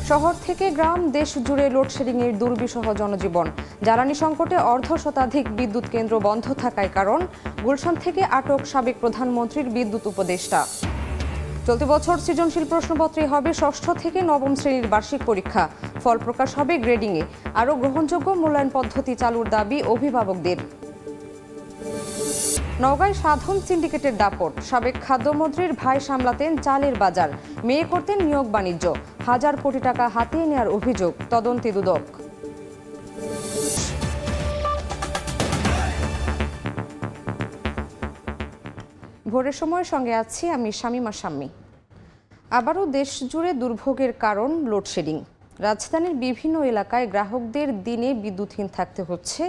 শহর থেকে গ্রাম, দেশ জুড়ে লোডশেডিংয়ের দুর্বিষহ জনজীবন। জ্বালানি সংকটে অর্ধশতাধিক বিদ্যুৎ কেন্দ্র বন্ধ থাকায় কারণ গুলশান থেকে আটক সাবেক প্রধানমন্ত্রীর বিদ্যুৎ উপদেষ্টা। চলতি বছর সৃজনশীল প্রশ্নপত্রে হবে ষষ্ঠ থেকে নবম শ্রেণীর বার্ষিক পরীক্ষা। ফল প্রকাশ হবে গ্রেডিংয়ে। আরও গ্রহণযোগ্য মূল্যায়ন পদ্ধতি চালুর দাবি অভিভাবকদের। নওগাঁয় সাধন সিন্ডিকেটের দাপট। সাবেক খাদ্যমন্ত্রীর ভাই সামলাতেন চালের বাজার, মেয়ে করতেন নিয়োগ বাণিজ্য। হাজার কোটি টাকা হাতিয়ে নেওয়ার অভিযোগ, তদন্তে দুদক। ভোরের সময়ের সঙ্গে আছি আমি শামীমা শাম্মী। আবারও দেশ জুড়ে দুর্ভোগের কারণ লোডশেডিং। রাজধানীর বিভিন্ন এলাকায় গ্রাহকদের দিনে বিদ্যুৎহীন থাকতে হচ্ছে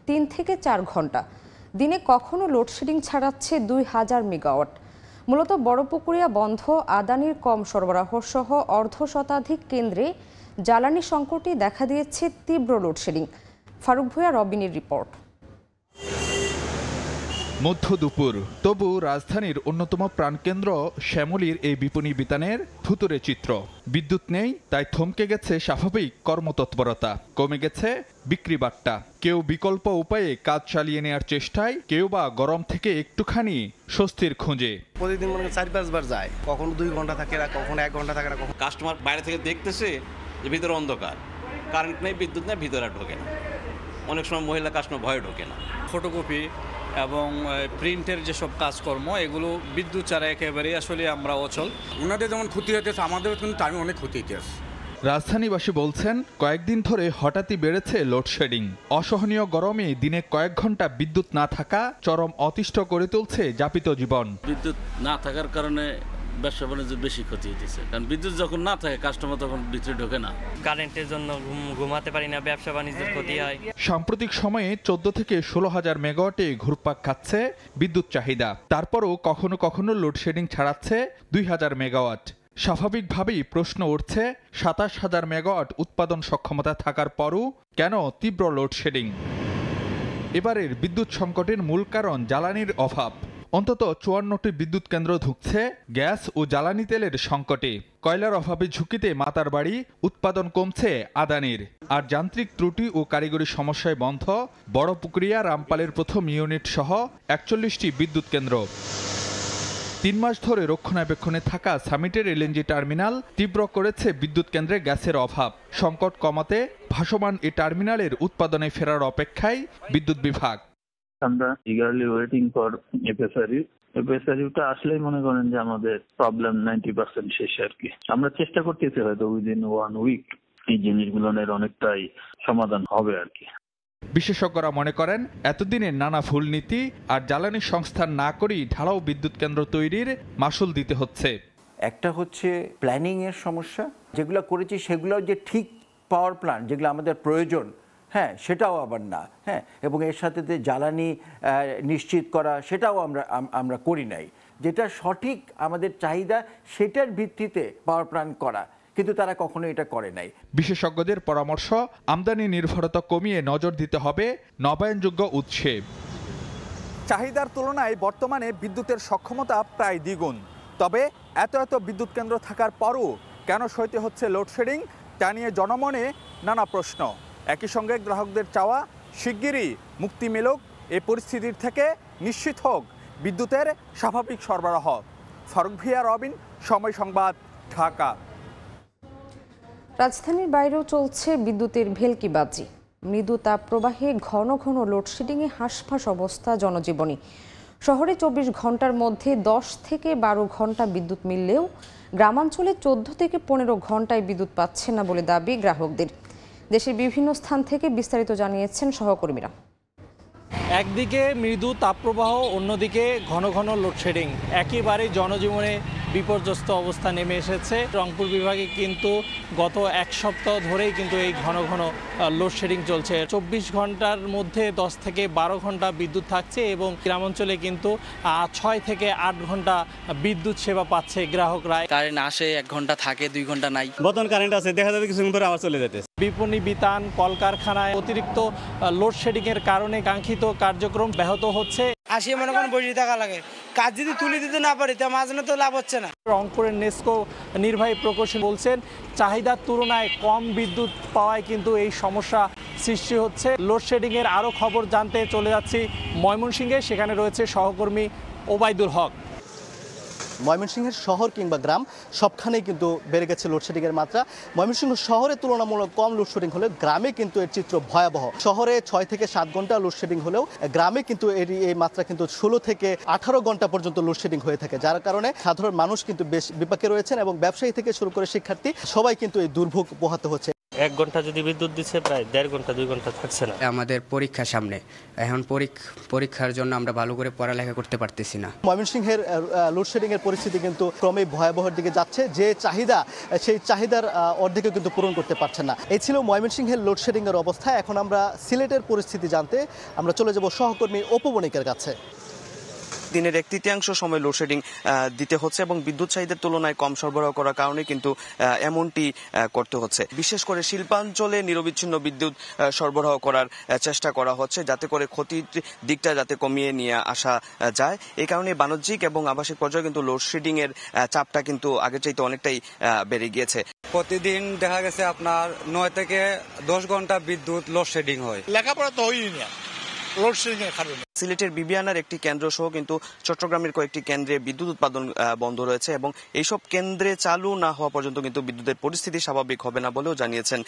3 থেকে 4 ঘন্টা। দিনে কখনো লোডশেডিং ছাড়াচ্ছে 2000 মেগাওয়াট। মূলত বড়পুকুরিয়া বন্ধ, আদানির কম সরবরাহ সহ অর্ধশতাধিক কেন্দ্রে জ্বালানি সংকটে দেখা দিয়েছে তীব্র লোডশেডিং। ফারুক ভূঁইয়া, রবিনের রিপোর্ট। মধ্য দুপুর, তবু রাজধানীর অন্যতম প্রাণকেন্দ্র শ্যামলীর এই বিপণী বিতানের ভুতুরে চিত্র। বিদ্যুৎ নেই, তাই থমকে গেছে স্বাভাবিক কর্মতৎপরতা, কমে গেছে বিক্রি বাট্টা। কেউ বিকল্প উপায়ে কাজ চালিয়ে নেওয়ার চেষ্টায়, কেউ বা গরম থেকে একটুখানি স্বস্তির খোঁজে। প্রতিদিন মনে 4-5 বার যায়, কখনো 2 ঘন্টা থাকে না, কখনো 1 ঘন্টা থাকে না। কখনো কাস্টমার বাইরে থেকে দেখতেছে যে ভিতরে অন্ধকার, কারেন্ট নেই, বিদ্যুৎ নেই, ভিতরে ঢোকে না। অনেক সময় মহিলা কাস্টমার ভয়ে ঢোকে না। ফটোকপি এবং প্রিন্টের যেসব কাজকর্ম, এগুলো বিদ্যুৎ ছাড়া একেবারেই আসলে আমরা অচল। ওনাদের যেমন ক্ষতি হইতেছে, আমাদেরও কিন্তু টাইমে অনেক ক্ষতি হইতেছে। রাজধানীবাসী বলছেন, কয়েকদিন ধরে হঠাৎই বেড়েছে লোডশেডিং। অসহনীয় গরমে দিনে কয়েক ঘন্টা বিদ্যুৎ না থাকা চরম অতিষ্ঠ করে তুলছে যাপিত জীবন। বিদ্যুৎ না থাকার কারণে ব্যবসা বাণিজ্যের বেশি ক্ষতি হইতেছে, কারণ বিদ্যুৎ যখন না থাকে কাস্টমার তখন ভিতরে ঢোকে না। কারেন্টের জন্য ঘুমাতে পারি না, ব্যবসা বাণিজ্যের ক্ষতি হয়। সাম্প্রতিক সময়ে 14 থেকে 16,000 মেগাওয়াটে ঘুরপাক খাচ্ছে বিদ্যুৎ চাহিদা। তারপরও কখনো কখনো লোডশেডিং ছাড়াচ্ছে 2000 মেগাওয়াট। স্বাভাবিকভাবেই প্রশ্ন উঠছে, 27,000 মেগাওয়াট উৎপাদন সক্ষমতা থাকার পরও কেন তীব্র লোডশেডিং? এবারের বিদ্যুৎ সংকটের মূল কারণ জ্বালানির অভাব। অন্তত 54টি বিদ্যুৎ কেন্দ্র ধুঁকছে গ্যাস ও জ্বালানি তেলের সংকটে। কয়লার অভাবে ঝুঁকিতে মাতার বাড়ি, উৎপাদন কমছে আদানির। আর যান্ত্রিক ত্রুটি ও কারিগরি সমস্যায় বন্ধ বড়পুকুরিয়া, রামপালের প্রথম ইউনিট সহ 41টি বিদ্যুৎ কেন্দ্র। 3 মাস ধরে রক্ষণাবেক্ষণে থাকা সামিটের এলএনজি টার্মিনাল তীব্র করেছে বিদ্যুৎ কেন্দ্রে গ্যাসের অভাব। সংকট কমাতে ভাসমান এই টার্মিনালের উৎপাদনে ফেরার অপেক্ষায় বিদ্যুৎ বিভাগ। আমরা ইগারলি ওয়েটিং ফর এফএসআরইউটা আসলেই মনে করেন যে আমাদের প্রবলেম 90% শেষ আর কি। আমরা চেষ্টা করতেছি হয়তো উইদিন 1 উইক এই জিনিসগুলোর অনেকটাই সমাধান হবে আর কি। বিশেষজ্ঞরা মনে করেন, এতদিনের নানা ভুল নীতি আর জ্বালানি সংস্থান না করেই ঢালাও বিদ্যুৎ কেন্দ্র তৈরির মাসুল দিতে হচ্ছে। একটা হচ্ছে প্ল্যানিং এর সমস্যা, যেগুলো করেছি সেগুলো যে ঠিক পাওয়ার প্ল্যান্ট যেগুলো আমাদের প্রয়োজন, হ্যাঁ সেটাও আবার না, হ্যাঁ, এবং এর সাথে যে জ্বালানি নিশ্চিত করা সেটাও আমরা করি নাই। যেটা সঠিক আমাদের চাহিদা সেটার ভিত্তিতে পাওয়ার প্ল্যান্ট করা, কিন্তু তারা কখনো এটা করে নাই। বিশেষজ্ঞদের পরামর্শ, আমদানি নির্ভরতা কমিয়ে নজর দিতে হবে নবায়নযোগ্য উৎসে। চাহিদার তুলনায় বর্তমানে বিদ্যুতের সক্ষমতা প্রায় দ্বিগুণ। তবে এত বিদ্যুৎ কেন্দ্র থাকার পরও কেন সইতে হচ্ছে লোডশেডিং, তা নিয়ে জনমনে নানা প্রশ্ন। একই সঙ্গে গ্রাহকদের চাওয়া, শিগগিরই মুক্তি মিলুক এই পরিস্থিতির থেকে, নিশ্চিত হোক বিদ্যুতের স্বাভাবিক সরবরাহ। ফারুক ভূঁইয়া, রবিন, সময় সংবাদ, ঢাকা। রাজধানীর বাইরেও চলছে বিদ্যুতের ভেলকিবাজি। মৃদু তাপ প্রবাহে ঘন ঘন লোডশেডিংয়ে হাঁসফাঁস অবস্থা জনজীবনী। শহরে 24 ঘন্টার মধ্যে 10 থেকে 12 ঘন্টা বিদ্যুৎ মিললেও গ্রামাঞ্চলে 14 থেকে 15 ঘন্টায় বিদ্যুৎ পাচ্ছে না বলে দাবি গ্রাহকদের। দেশের বিভিন্ন স্থান থেকে বিস্তারিত জানিয়েছেন সহকর্মীরা। একদিকে মৃদু তাপপ্রবাহ, অন্যদিকে ঘন ঘন লোডশেডিং, একেবারে জনজীবনে বিপর্যস্ত অবস্থা নেমে এসেছে। রংপুর বিভাগে কিন্তু গত 1 সপ্তাহ ধরেই কিন্তু এই ঘন ঘন লোডশেডিং চলছে। 24 ঘন্টার মধ্যে 10 থেকে 12 ঘন্টা বিদ্যুৎ থাকছে এবং গ্রামাঞ্চলে কিন্তু 6 থেকে 8 ঘন্টা বিদ্যুৎ সেবা পাচ্ছে গ্রাহকরা। কারেন্ট আসে 1 ঘন্টা থাকে, 2 ঘন্টা নাই। বর্তমান কারেন্ট আছে, দেখা যাবে কিছুক্ষণ পরে আবার চলে যেতে। বিপণী বিতান, কলকারখানায় অতিরিক্ত লোডশেডিংয়ের কারণে কাঙ্ক্ষিত কার্যক্রম ব্যাহত হচ্ছে। আসিয়ে মনে করেন বসে থাকা লাগে, কাজ যদি তুলে দিতে না পারি তা মাঝখানে তো লাভ হচ্ছে না। রংপুরের নেসকো নির্বাহী প্রকৌশলী বলছেন চাহিদার তুলনায় কম বিদ্যুৎ পাওয়ায় কিন্তু এই সমস্যা সৃষ্টি হচ্ছে। লোডশেডিংয়ের আরও খবর জানতে চলে যাচ্ছি ময়মনসিংহে, সেখানে রয়েছে সহকর্মী ওবায়দুল হক। ময়মনসিংহের শহর কিংবা গ্রাম সবখানেই কিন্তু বেড়ে গেছে লোডশেডিংয়ের মাত্রা। ময়মনসিংহ শহরে তুলনামূলক কম লোডশেডিং হলেও গ্রামে কিন্তু এর চিত্র ভয়াবহ। শহরে 6 থেকে 7 ঘন্টা লোডশেডিং হলেও গ্রামে কিন্তু এই মাত্রা কিন্তু 16 থেকে 18 ঘন্টা পর্যন্ত লোডশেডিং হয়ে থাকে, যার কারণে সাধারণ মানুষ কিন্তু বেশ বিপাকে রয়েছেন এবং ব্যবসায়ী থেকে শুরু করে শিক্ষার্থী সবাই কিন্তু এই দুর্ভোগ পোহাতে হচ্ছে। 1 ঘন্টা যদি বিদ্যুৎ দিচ্ছে প্রায় 1.5 ঘন্টা 2 ঘন্টা থাকছে না। আমাদের পরীক্ষা সামনে, এখন পরীক্ষার জন্য আমরা ভালো করে পড়ালেখা করতে পারতেছি না। ময়মনসিংহের লোডশেডিংয়ের পরিস্থিতি কিন্তু ক্রমেই ভয়াবহের দিকে যাচ্ছে। যে চাহিদা, সেই চাহিদার অর্ধেকও কিন্তু পূরণ করতে পারছে না। এই ছিল ময়মনসিংহের লোডশেডিংয়ের অবস্থা। এখন আমরা সিলেটের পরিস্থিতি জানতে আমরা চলে যাব সহকর্মী অপু বণিকের কাছে। দিনের 1/3 সময় লোডশেডিং দিতে হচ্ছে এবং বিদ্যুৎ চাহিদার তুলনায় কম সরবরাহ করার কারণে কিন্তু এমনটি করতে হচ্ছে। বিশেষ করে শিল্পাঞ্চলে নিরবিচ্ছিন্ন বিদ্যুৎ সরবরাহ করার চেষ্টা করা হচ্ছে, যাতে করে ক্ষতির দিকটা যাতে কমিয়ে নিয়ে আসা যায়। এই কারণে বাণিজ্যিক এবং আবাসিক পর্যায়ে কিন্তু লোডশেডিং এর চাপটা কিন্তু আগের চাইতে অনেকটাই বেড়ে গিয়েছে। প্রতিদিন দেখা গেছে আপনার 9 থেকে 10 ঘন্টা বিদ্যুৎ লোডশেডিং হয়। লেখাপড়া তো হয়ই না লোডশেডিংয়ের কারণে। সিলেটের বিবিআনার একটি কেন্দ্র সহ কিন্তু চট্টগ্রামের কয়েকটি কেন্দ্রে বিদ্যুৎ উৎপাদন বন্ধ রয়েছে এবং এইসব কেন্দ্রে চালু না হওয়া পর্যন্ত কিন্তু বিদ্যুতের পরিস্থিতি স্বাভাবিক হবে না বলেও জানিয়েছেন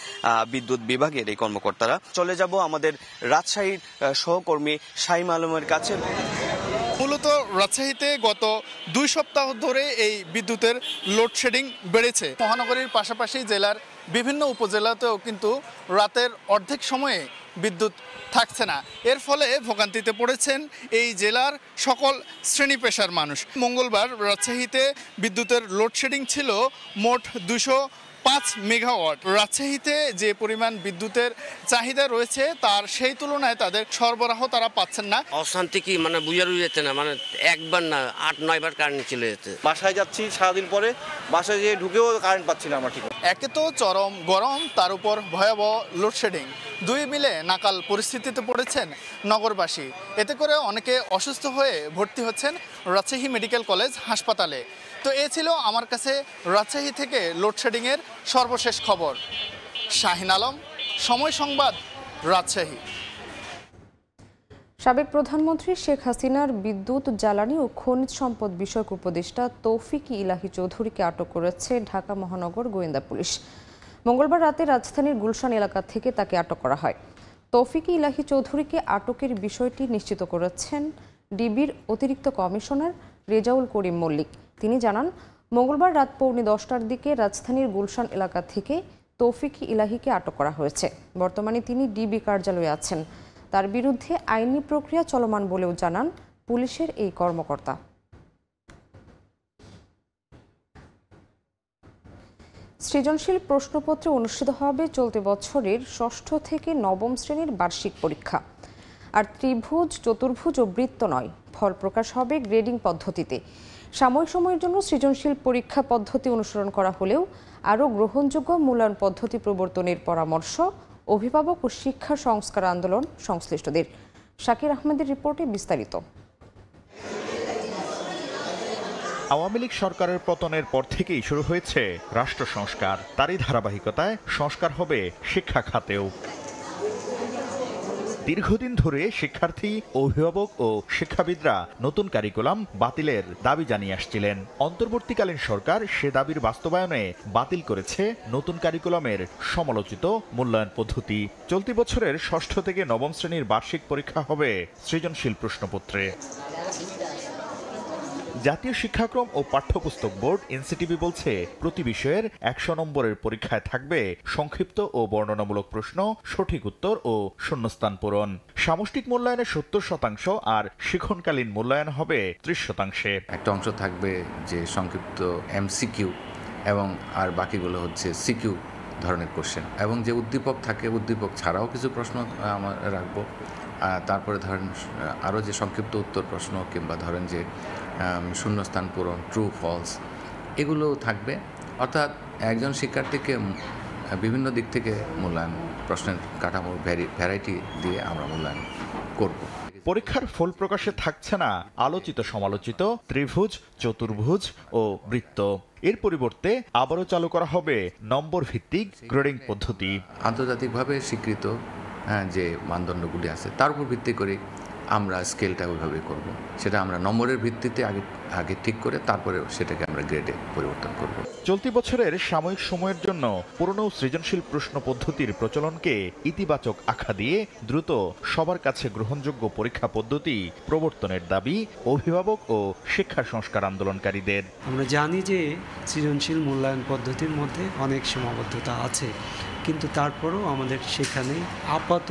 বিদ্যুৎ বিভাগের এই কর্মকর্তারা। চলে যাব আমাদের রাজশাহীর সহকর্মী শাইম আলমের কাছে। মূলত রাজশাহীতে গত 2 সপ্তাহ ধরে এই বিদ্যুতের লোডশেডিং বেড়েছে। মহানগরীর পাশাপাশি জেলার বিভিন্ন উপজেলাতেও কিন্তু রাতের অর্ধেক সময়ে বিদ্যুৎ থাকছে না। এর ফলে ভোগান্তিতে পড়েছেন এই জেলার সকল শ্রেণী পেশার মানুষ। মঙ্গলবার রাজশাহীতে বিদ্যুতের লোডশেডিং ছিল মোট 205 মেগাওয়াট। রাজশাহীতে যে পরিমাণ বিদ্যুতের চাহিদা রয়েছে তার সেই তুলনায় তাদের সরবরাহ তারা পাচ্ছেন না। অশান্তি কি মানে বুঝার যেতে না, মানে একবার না 8-9 বার কারেন্ট চলে যেতে। বাসায় যাচ্ছি সারাদিন পরে, বাসায় যেয়ে ঢুকেও কারেন্ট পাচ্ছি না আমরা ঠিক। একে তো চরম গরম, তার উপর ভয়াবহ লোডশেডিং, দুই মিলে নাকাল পরিস্থিতিতে পড়েছেন নগরবাসী। এতে করে অনেকে অসুস্থ হয়ে ভর্তি হচ্ছেন রাজশাহী মেডিকেল কলেজ হাসপাতালে। তো এ ছিল আমার কাছে রাজশাহী থেকে লোডশেডিংয়ের সর্বশেষ খবর। শাহিন আলম, সময় সংবাদ, রাজশাহী। সাবেক প্রধানমন্ত্রী শেখ হাসিনার বিদ্যুৎ, জ্বালানি ও খনিজ সম্পদ বিষয়ক উপদেষ্টা তৌফিক ইলাহি চৌধুরীকে আটক করেছে ঢাকা মহানগর গোয়েন্দা পুলিশ। মঙ্গলবার রাতে রাজধানীর গুলশান এলাকা থেকে তাকে আটক করা হয়। তৌফিক ইলাহি চৌধুরীকে আটকের বিষয়টি নিশ্চিত করেছেন ডিবির অতিরিক্ত কমিশনার রেজাউল করিম মল্লিক। তিনি জানান, মঙ্গলবার রাত 9:45টার দিকে রাজধানীর গুলশান এলাকা থেকে তৌফিক ইলাহিকে আটক করা হয়েছে। বর্তমানে তিনি ডিবি কার্যালয়ে আছেন। তার বিরুদ্ধে আইনি প্রক্রিয়া চলমান বলেও জানান পুলিশের এই কর্মকর্তা। সৃজনশীল প্রশ্নপত্রে অনুষ্ঠিত হবে চলতি বছরের 6ষ্ঠ থেকে 9ম শ্রেণীর বার্ষিক পরীক্ষা। আর ত্রিভুজ, চতুর্ভুজ ও বৃত্ত নয়, ফল প্রকাশ হবে গ্রেডিং পদ্ধতিতে। সাময়িক সময়ের জন্য সৃজনশীল পরীক্ষা পদ্ধতি অনুসরণ করা হলেও আরও গ্রহণযোগ্য মূল্যায়ন পদ্ধতি প্রবর্তনের পরামর্শ অভিভাবক ও শিক্ষা সংস্কার আন্দোলন সংশ্লিষ্টদের। শাকির আহমেদের রিপোর্টে বিস্তারিত। আওয়ামী লীগ সরকারের পতনের পর থেকেই শুরু হয়েছে রাষ্ট্র সংস্কার। তারই ধারাবাহিকতায় সংস্কার হবে শিক্ষা খাতেও। দীর্ঘদিন ধরে শিক্ষার্থী, অভিভাবক ও শিক্ষাবিদরা নতুন কারিকুলাম বাতিলের দাবি জানিয়ে আসছিলেন। অন্তর্বর্তীকালীন সরকার সে দাবির বাস্তবায়নে বাতিল করেছে নতুন কারিকুলামের সমালোচিত মূল্যায়ন পদ্ধতি। চলতি বছরের 6ষ্ঠ থেকে 9ম শ্রেণীর বার্ষিক পরীক্ষা হবে সৃজনশীল প্রশ্নপত্রে। জাতীয় শিক্ষাক্রম ও পাঠ্যপুস্তক বোর্ড এনসিটিবি বলছে, প্রতি বিষয়ের 100 নম্বরের পরীক্ষায় থাকবে সংক্ষিপ্ত ও বর্ণনামূলক প্রশ্ন, সঠিক উত্তর ও শূন্যস্থান পূরণ। সামষ্টিক মূল্যায়নে 70% আর শিক্ষণকালীন মূল্যায়ন হবে 30%। একটা অংশ থাকবে যে সংক্ষিপ্ত এমসিকিউ এবং আর বাকিগুলো হচ্ছে সিকিউ ধরনের কোশ্চেন, এবং যে উদ্দীপক থাকে উদ্দীপক ছাড়াও কিছু প্রশ্ন আমরা রাখবো। তারপরে ধরেন আরও যে সংক্ষিপ্ত উত্তর প্রশ্ন কিংবা ধরেন যে শূন্যস্থান পূরণ, ট্রু ফলস, এগুলো থাকবে। অর্থাৎ একজন শিক্ষার্থীকে বিভিন্ন দিক থেকে মূল্যায়ন, প্রশ্নের কাঠামোর ভ্যারাইটি দিয়ে আমরা মূল্যায়ন করব। পরীক্ষার ফল প্রকাশে থাকছে না আলোচিত সমালোচিত ত্রিভুজ, চতুর্ভুজ ও বৃত্ত। এর পরিবর্তে আবারও চালু করা হবে নম্বর ভিত্তিক গ্রেডিং পদ্ধতি। আন্তর্জাতিকভাবে স্বীকৃত যে মানদণ্ডগুলি আছে তার উপর ভিত্তি করে আমরা স্কেলটা ওইভাবে করব। সেটা আমরা নম্বরের ভিত্তিতে আগে ঠিক করে তারপরে সেটাকে আমরা গ্রেডে পরিবর্তন করব। চলতি বছরের সাময়িক সময়ের জন্য পুরনো সৃজনশীল প্রশ্ন পদ্ধতির প্রচলনকে ইতিবাচক আখ্যা দিয়ে দ্রুত সবার কাছে গ্রহণযোগ্য পরীক্ষা পদ্ধতি প্রবর্তনের দাবি অভিভাবক ও শিক্ষা সংস্কার আন্দোলনকারীদের। আমরা জানি যে সৃজনশীল মূল্যায়ন পদ্ধতির মধ্যে অনেক সীমাবদ্ধতা আছে, কিন্তু তারপরেও আমাদের সেখানে আপাতত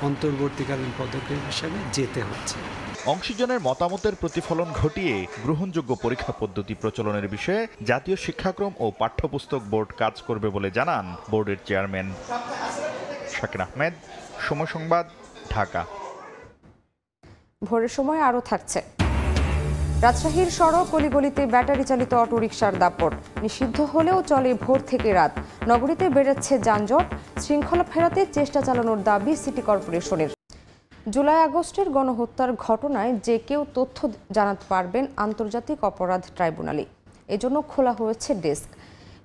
অন্তর্বর্তীকালীন পদক্ষেপ হিসাবে যেতে হচ্ছে। অংশীজনের মতামতের প্রতিফলন ঘটিয়ে গ্রহণযোগ্য পরীক্ষা পদ্ধতি প্রচলনের বিষয়ে জাতীয় শিক্ষাক্রম ও পাঠ্যপুস্তক বোর্ড কাজ করবে বলে জানান বোর্ডের চেয়ারম্যান। শাকির আহমেদ, সময় সংবাদ, ঢাকা। ভোরের সময় আরও থাকছে। রাজশাহীর সড়ক অলিগলিতে ব্যাটারি চালিত অটোরিকশার দাপট নিষিদ্ধ হলেও চলে ভোর থেকে রাত। নগরীতে বেড়েছে যানজট, শৃঙ্খলা ফেরাতে চেষ্টা চালানোর দাবি সিটি কর্পোরেশনের। জুলাই আগস্টের গণহত্যার ঘটনায় যে কেউ তথ্য জানাতে পারবেন আন্তর্জাতিক অপরাধ ট্রাইব্যুনালে, এজন্য খোলা হয়েছে ডেস্ক।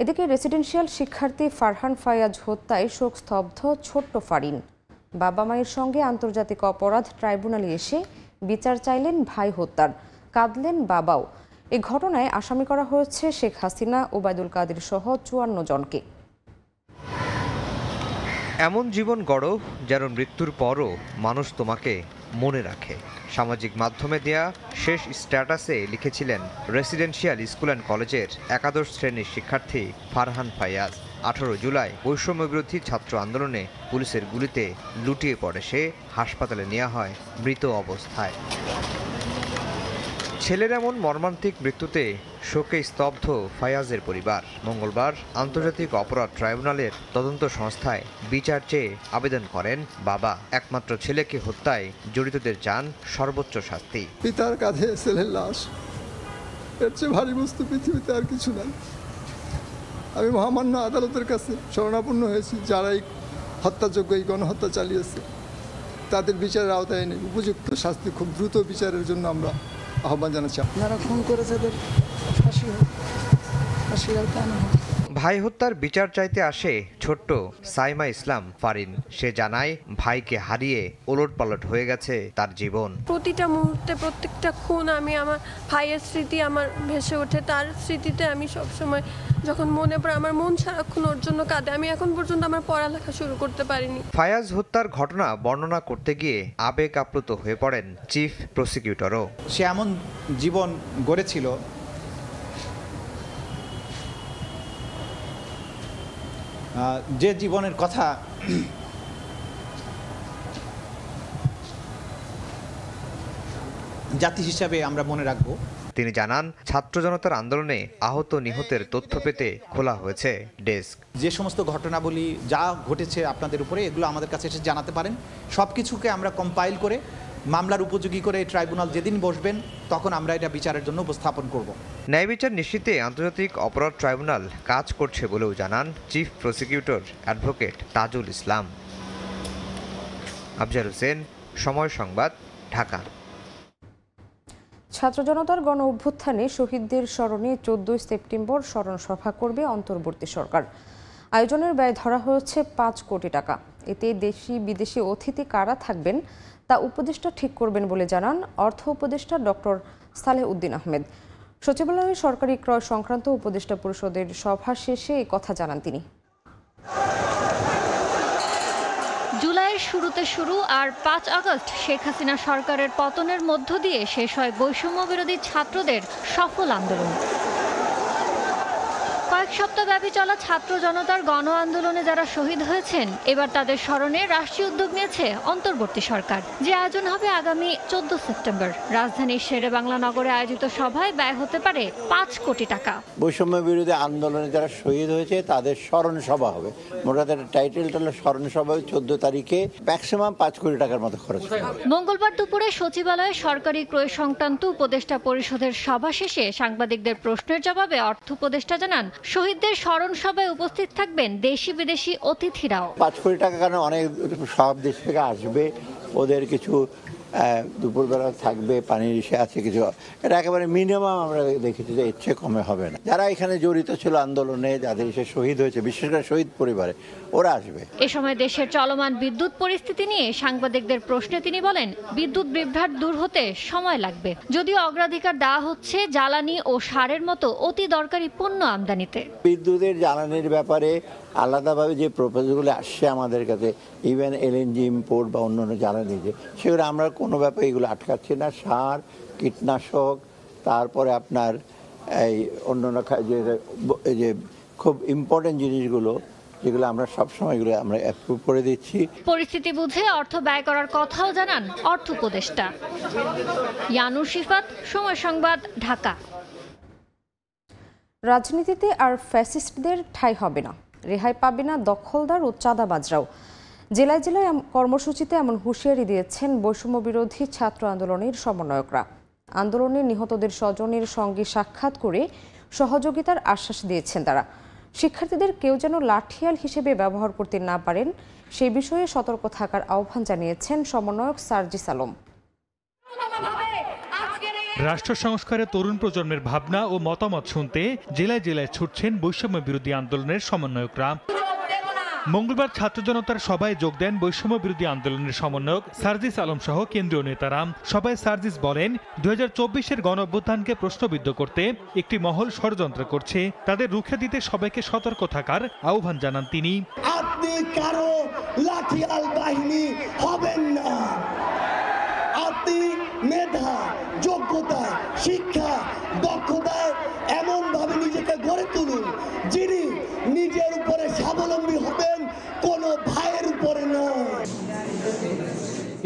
এদিকে রেসিডেন্সিয়াল শিক্ষার্থী ফারহান ফায়াজ হত্যায় শোকস্তব্ধ ছোট্ট ফারিন। বাবা মায়ের সঙ্গে আন্তর্জাতিক অপরাধ ট্রাইব্যুনালে এসে বিচার চাইলেন ভাই হত্যার, কাঁদলেন বাবাও। এই ঘটনায় আসামি করা হয়েছে শেখ হাসিনা, ওবায়দুল কাদের সহ 54 জনকে। এমন জীবন গড়ো যেন মৃত্যুর পরও মানুষ তোমাকে মনে রাখে। সামাজিক মাধ্যমে দেয়া শেষ স্ট্যাটাসে লিখেছিলেন রেসিডেন্সিয়াল স্কুল অ্যান্ড কলেজের একাদশ শ্রেণীর শিক্ষার্থী ফারহান ফায়াজ। 18 জুলাই বৈষম্য বিরোধী ছাত্র আন্দোলনে পুলিশের গুলিতে লুটিয়ে পড়ে সে। হাসপাতালে নেওয়া হয় মৃত অবস্থায়। ছেলের এমন মর্মান্তিক মৃত্যুতে শোকে স্তব্ধ ফায়াজের পরিবার। মঙ্গলবার আন্তর্জাতিক অপরাধ ট্রাইব্যুনালের তদন্ত সংস্থায় বিচার চেয়ে আবেদন করেন বাবা। একমাত্র ছেলেকে হত্যায় জড়িতদের চান সর্বোচ্চ শাস্তি। পিতার কাঁধে ছেলের লাশ, এর চেয়ে ভারী বস্তু পৃথিবীতে আর কিছু নাই। আমি মহামান্য আদালতের কাছে শরণাপন্ন হয়েছি, যারা এই হত্যাযোগ্য এই গণহত্যা চালিয়েছে তাদের বিচারের আওতায় এনে উপযুক্ত শাস্তি খুব দ্রুত বিচারের জন্য আমরা আহ্বান জানাচ্ছি। যারা খুন করেছে তাদের ফাঁসি হোক, ফাঁসির আওতায় আনা হোক। ভাই হত্যার বিচার চাইতে আসে ছোট্ট সাইমা ইসলাম ফারিন। সে জানায় ভাইকে হারিয়ে ওলটপালট হয়ে গেছে তার জীবন। প্রতিটা মুহূর্তে প্রত্যেকটা খুন আমি আমার ভাইয়ের স্মৃতি আমার ভেসে ওঠে। তার স্মৃতিতে আমি সবসময় যখন মনে পড়ে আমার মন সারাক্ষণ ওর জন্য কাঁদে। আমি এখন পর্যন্ত আমার পড়ালেখা শুরু করতে পারিনি। ফায়াজ হত্যার ঘটনা বর্ণনা করতে গিয়ে আবেগ আপ্লুত হয়ে পড়েন চিফ প্রসিকিউটরও। সে এমন জীবন গড়েছিল যে জীবনের কথা জাতি হিসাবে আমরা মনে রাখব। তিনি জানান ছাত্র জনতার আন্দোলনে আহত নিহতের তথ্য পেতে খোলা হয়েছে ডেস্ক। যে সমস্ত ঘটনাবলী যা ঘটেছে আপনাদের উপরে, এগুলো আমাদের কাছে এসে জানাতে পারেন। সব কিছুকে আমরা কম্পাইল করে মামলার উপযোগী করে ট্রাইব্যুনাল যেদিন বসবেন তখন আমরা এটা বিচারের জন্য উপস্থাপন করব। ন্যায় বিচার নিশ্চিতে আন্তর্জাতিক অপরাধ ট্রাইব্যুনাল কাজ করছে বলেও জানান chief prosecutor advocate Tajul Islam. Afzal Hossain, সময় সংবাদ, ঢাকা। ছাত্র জনতার গণ অভ্যুত্থানে শহীদদের স্মরণে 14 সেপ্টেম্বর স্মরণ সভা করবে অন্তর্বর্তী সরকার। আয়োজনের ব্যয় ধরা হয়েছে 5 কোটি টাকা। এতে দেশি বিদেশি অতিথি কারা থাকবেন তা উপদেষ্টা ঠিক করবেন বলে জানান অর্থ উপদেষ্টা ডক্টর সালেহ উদ্দিন আহমেদ। সচিবালয়ে সরকারি ক্রয় সংক্রান্ত উপদেষ্টা পরিষদের সভা শেষে এই কথা জানান তিনি। জুলাইয়ের শুরুতে শুরু আর 5 আগস্ট শেখ হাসিনা সরকারের পতনের মধ্য দিয়ে শেষ হয় বৈষম্য বিরোধী ছাত্রদের সফল আন্দোলন। কয়েক সপ্তাহব্যাপী চলা ছাত্র জনতার গণ আন্দোলনে যারা শহীদ হয়েছেন এবার তাদের স্মরণে রাষ্ট্রীয় উদ্যোগ নিয়েছে অন্তর্বর্তী সরকার। যে আয়োজন হবে আগামী 14 সেপ্টেম্বর। রাজধানীর শেরে বাংলা নগরে আয়োজিত সভায় ব্যয় হতে পারে 5 কোটি টাকা। বৈষম্য বিরোধী আন্দোলনে যারা শহীদ হয়েছে তাদের স্মরণ সভা হবে। মোটা টাইটেলটা হলো স্মরণ সভা। 14 তারিখে ম্যাক্সিমাম 5 কোটি টাকার মতো খরচ হবে। মঙ্গলবার দুপুরে সচিবালয়ে সরকারি ক্রয় সংক্রান্ত উপদেষ্টা পরিষদের সভা শেষে সাংবাদিকদের প্রশ্নের জবাবে অর্থ উপদেষ্টা জানান শহীদদের স্মরণ সভায় উপস্থিত থাকবেন দেশি বিদেশি অতিথিরাও। 5 কোটি টাকা কারণে অনেক সব দেশ থেকে আসবে, ওদের কিছু দুপুরবেলা থাকবে, পানির ইসে আছে কিছু, এটা একেবারে মিনিমাম আমরা দেখেছি যে ইচ্ছে কমে হবে না। যারা এখানে জড়িত ছিল আন্দোলনে, যাদের এসে শহীদ হয়েছে, বিশেষ করে শহীদ পরিবারে, ওরা আসবে। এ সময় দেশের চলমান বিদ্যুৎ পরিস্থিতি নিয়ে সাংবাদিকদের প্রশ্নে তিনি বলেন, বিদ্যুৎ বিভ্রাট দূর হতে সময় লাগবে, যদিও অগ্রাধিকার দেওয়া হচ্ছে জ্বালানি ও সারের মতো অতি দরকারি পণ্য আমদানিতে। বিদ্যুতের জ্বালানির ব্যাপারে আলাদাভাবে যে প্রপোজালগুলো আসছে আমাদের কাছে, ইভেন এলএনজি ইম্পোর্ট বা অন্যান্য জ্বালানি, যে সেগুলো আমরা কোনো ব্যাপারে এগুলো আটকাচ্ছি না। সার, কীটনাশক, তারপরে আপনার এই অন্যান্য যে খুব ইম্পর্টেন্ট জিনিসগুলো, যেগুলো আমরা সবসময় এগুলো আমরা অ্যাপ্রুভ করে দিচ্ছি। পরিস্থিতি বুঝে অর্থ ব্যয় করার কথাও জানান অর্থ উপদেষ্টা। ইয়ানুর শিফাত, সময় সংবাদ, ঢাকা। রাজনীতিতে আর ফ্যাসিস্টদের ঠাঁই হবে না, রেহাই পাবে না দখলদার ও চাঁদাবাজরাও। জেলায় জেলায় কর্মসূচিতে এমন হুঁশিয়ারি দিয়েছেন বৈষম্য বিরোধী ছাত্র আন্দোলনের সমন্বয়করা। আন্দোলনে নিহতদের স্বজনের সঙ্গে সাক্ষাৎ করে সহযোগিতার আশ্বাস দিয়েছেন তারা। শিক্ষার্থীদের কেউ যেন লাঠিয়াল হিসেবে ব্যবহার করতে না পারেন, সে বিষয়ে সতর্ক থাকার আহ্বান জানিয়েছেন সমন্বয়ক সার্জিস আলম। রাষ্ট্র সংস্কারে তরুণ প্রজন্মের ভাবনা ও মতামত শুনতে জেলায় জেলায় ছুটছেন বৈষম্য বিরোধী আন্দোলনের সমন্বয়করা। মঙ্গলবার ছাত্র জনতার সভায় যোগ দেন বৈষম্য বিরোধী আন্দোলনের সমন্বয়ক সার্জিস আলম সহ কেন্দ্রীয় নেতারা। সভায় সার্জিস বলেন, 2024-এর গণঅভ্যুত্থানকে প্রশ্নবিদ্ধ করতে একটি মহল ষড়যন্ত্র করছে, তাদের রুখে দিতে সবাইকে সতর্ক থাকার আহ্বান জানান তিনি। আপনি কারো লাঠিয়াল বাহিনী হবেন না। আপনি মেধা, যোগ্যতা, শিক্ষা, দক্ষতায় এমনভাবে নিজেকে গড়ে তুলুন যিনি নিজের উপরে স্বাবলম্বী হবেন, কোনো ভাইয়ের উপরে নয়।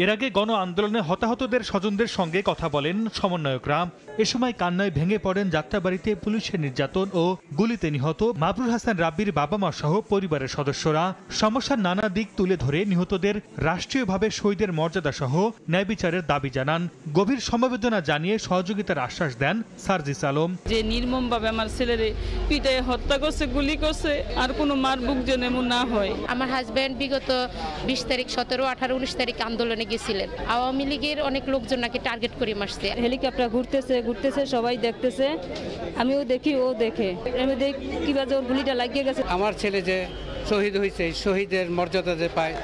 এর আগে গণ আন্দোলনে হতাহতদের স্বজনদের সঙ্গে কথা বলেন সমন্বয়করা। এ সময় কান্নায় ভেঙে পড়েন যাত্রাবাড়িতে পুলিশের নির্যাতন ও গুলিতে নিহত মাবরুর হাসান রাব্বির বাবা মা সহ পরিবারের সদস্যরা। সমস্যার নানা দিক তুলে ধরে নিহতদের রাষ্ট্রীয়ভাবে শহীদের মর্যাদা সহ ন্যায় বিচারের দাবি জানান। গভীর সমবেদনা জানিয়ে সহযোগিতার আশ্বাস দেন সার্জিস আলম। যে নির্মমভাবে আমার ছেলেরে পিটায় হত্যা করছে, গুলি করছে, আর কোনো মার বুক যেন এমন না হয়। আমার হাজব্যান্ড বিগত 20 তারিখ, 17, 18, 19 তারিখ আন্দোলনে গেছিলেন। আওয়ামী লীগের অনেক লোকজন নাকি টার্গেট করে মারছে। হেলিকপ্টার ঘুরতেছে, সবাই দেখতেছে, আমিও দেখি, ও দেখে, আমি দেখি কিভাবে ওর গুলিটা লাগিয়ে গেছে। আমার ছেলে যে শহীদ হয়েছে, শহীদের মর্যাদা যে পায়।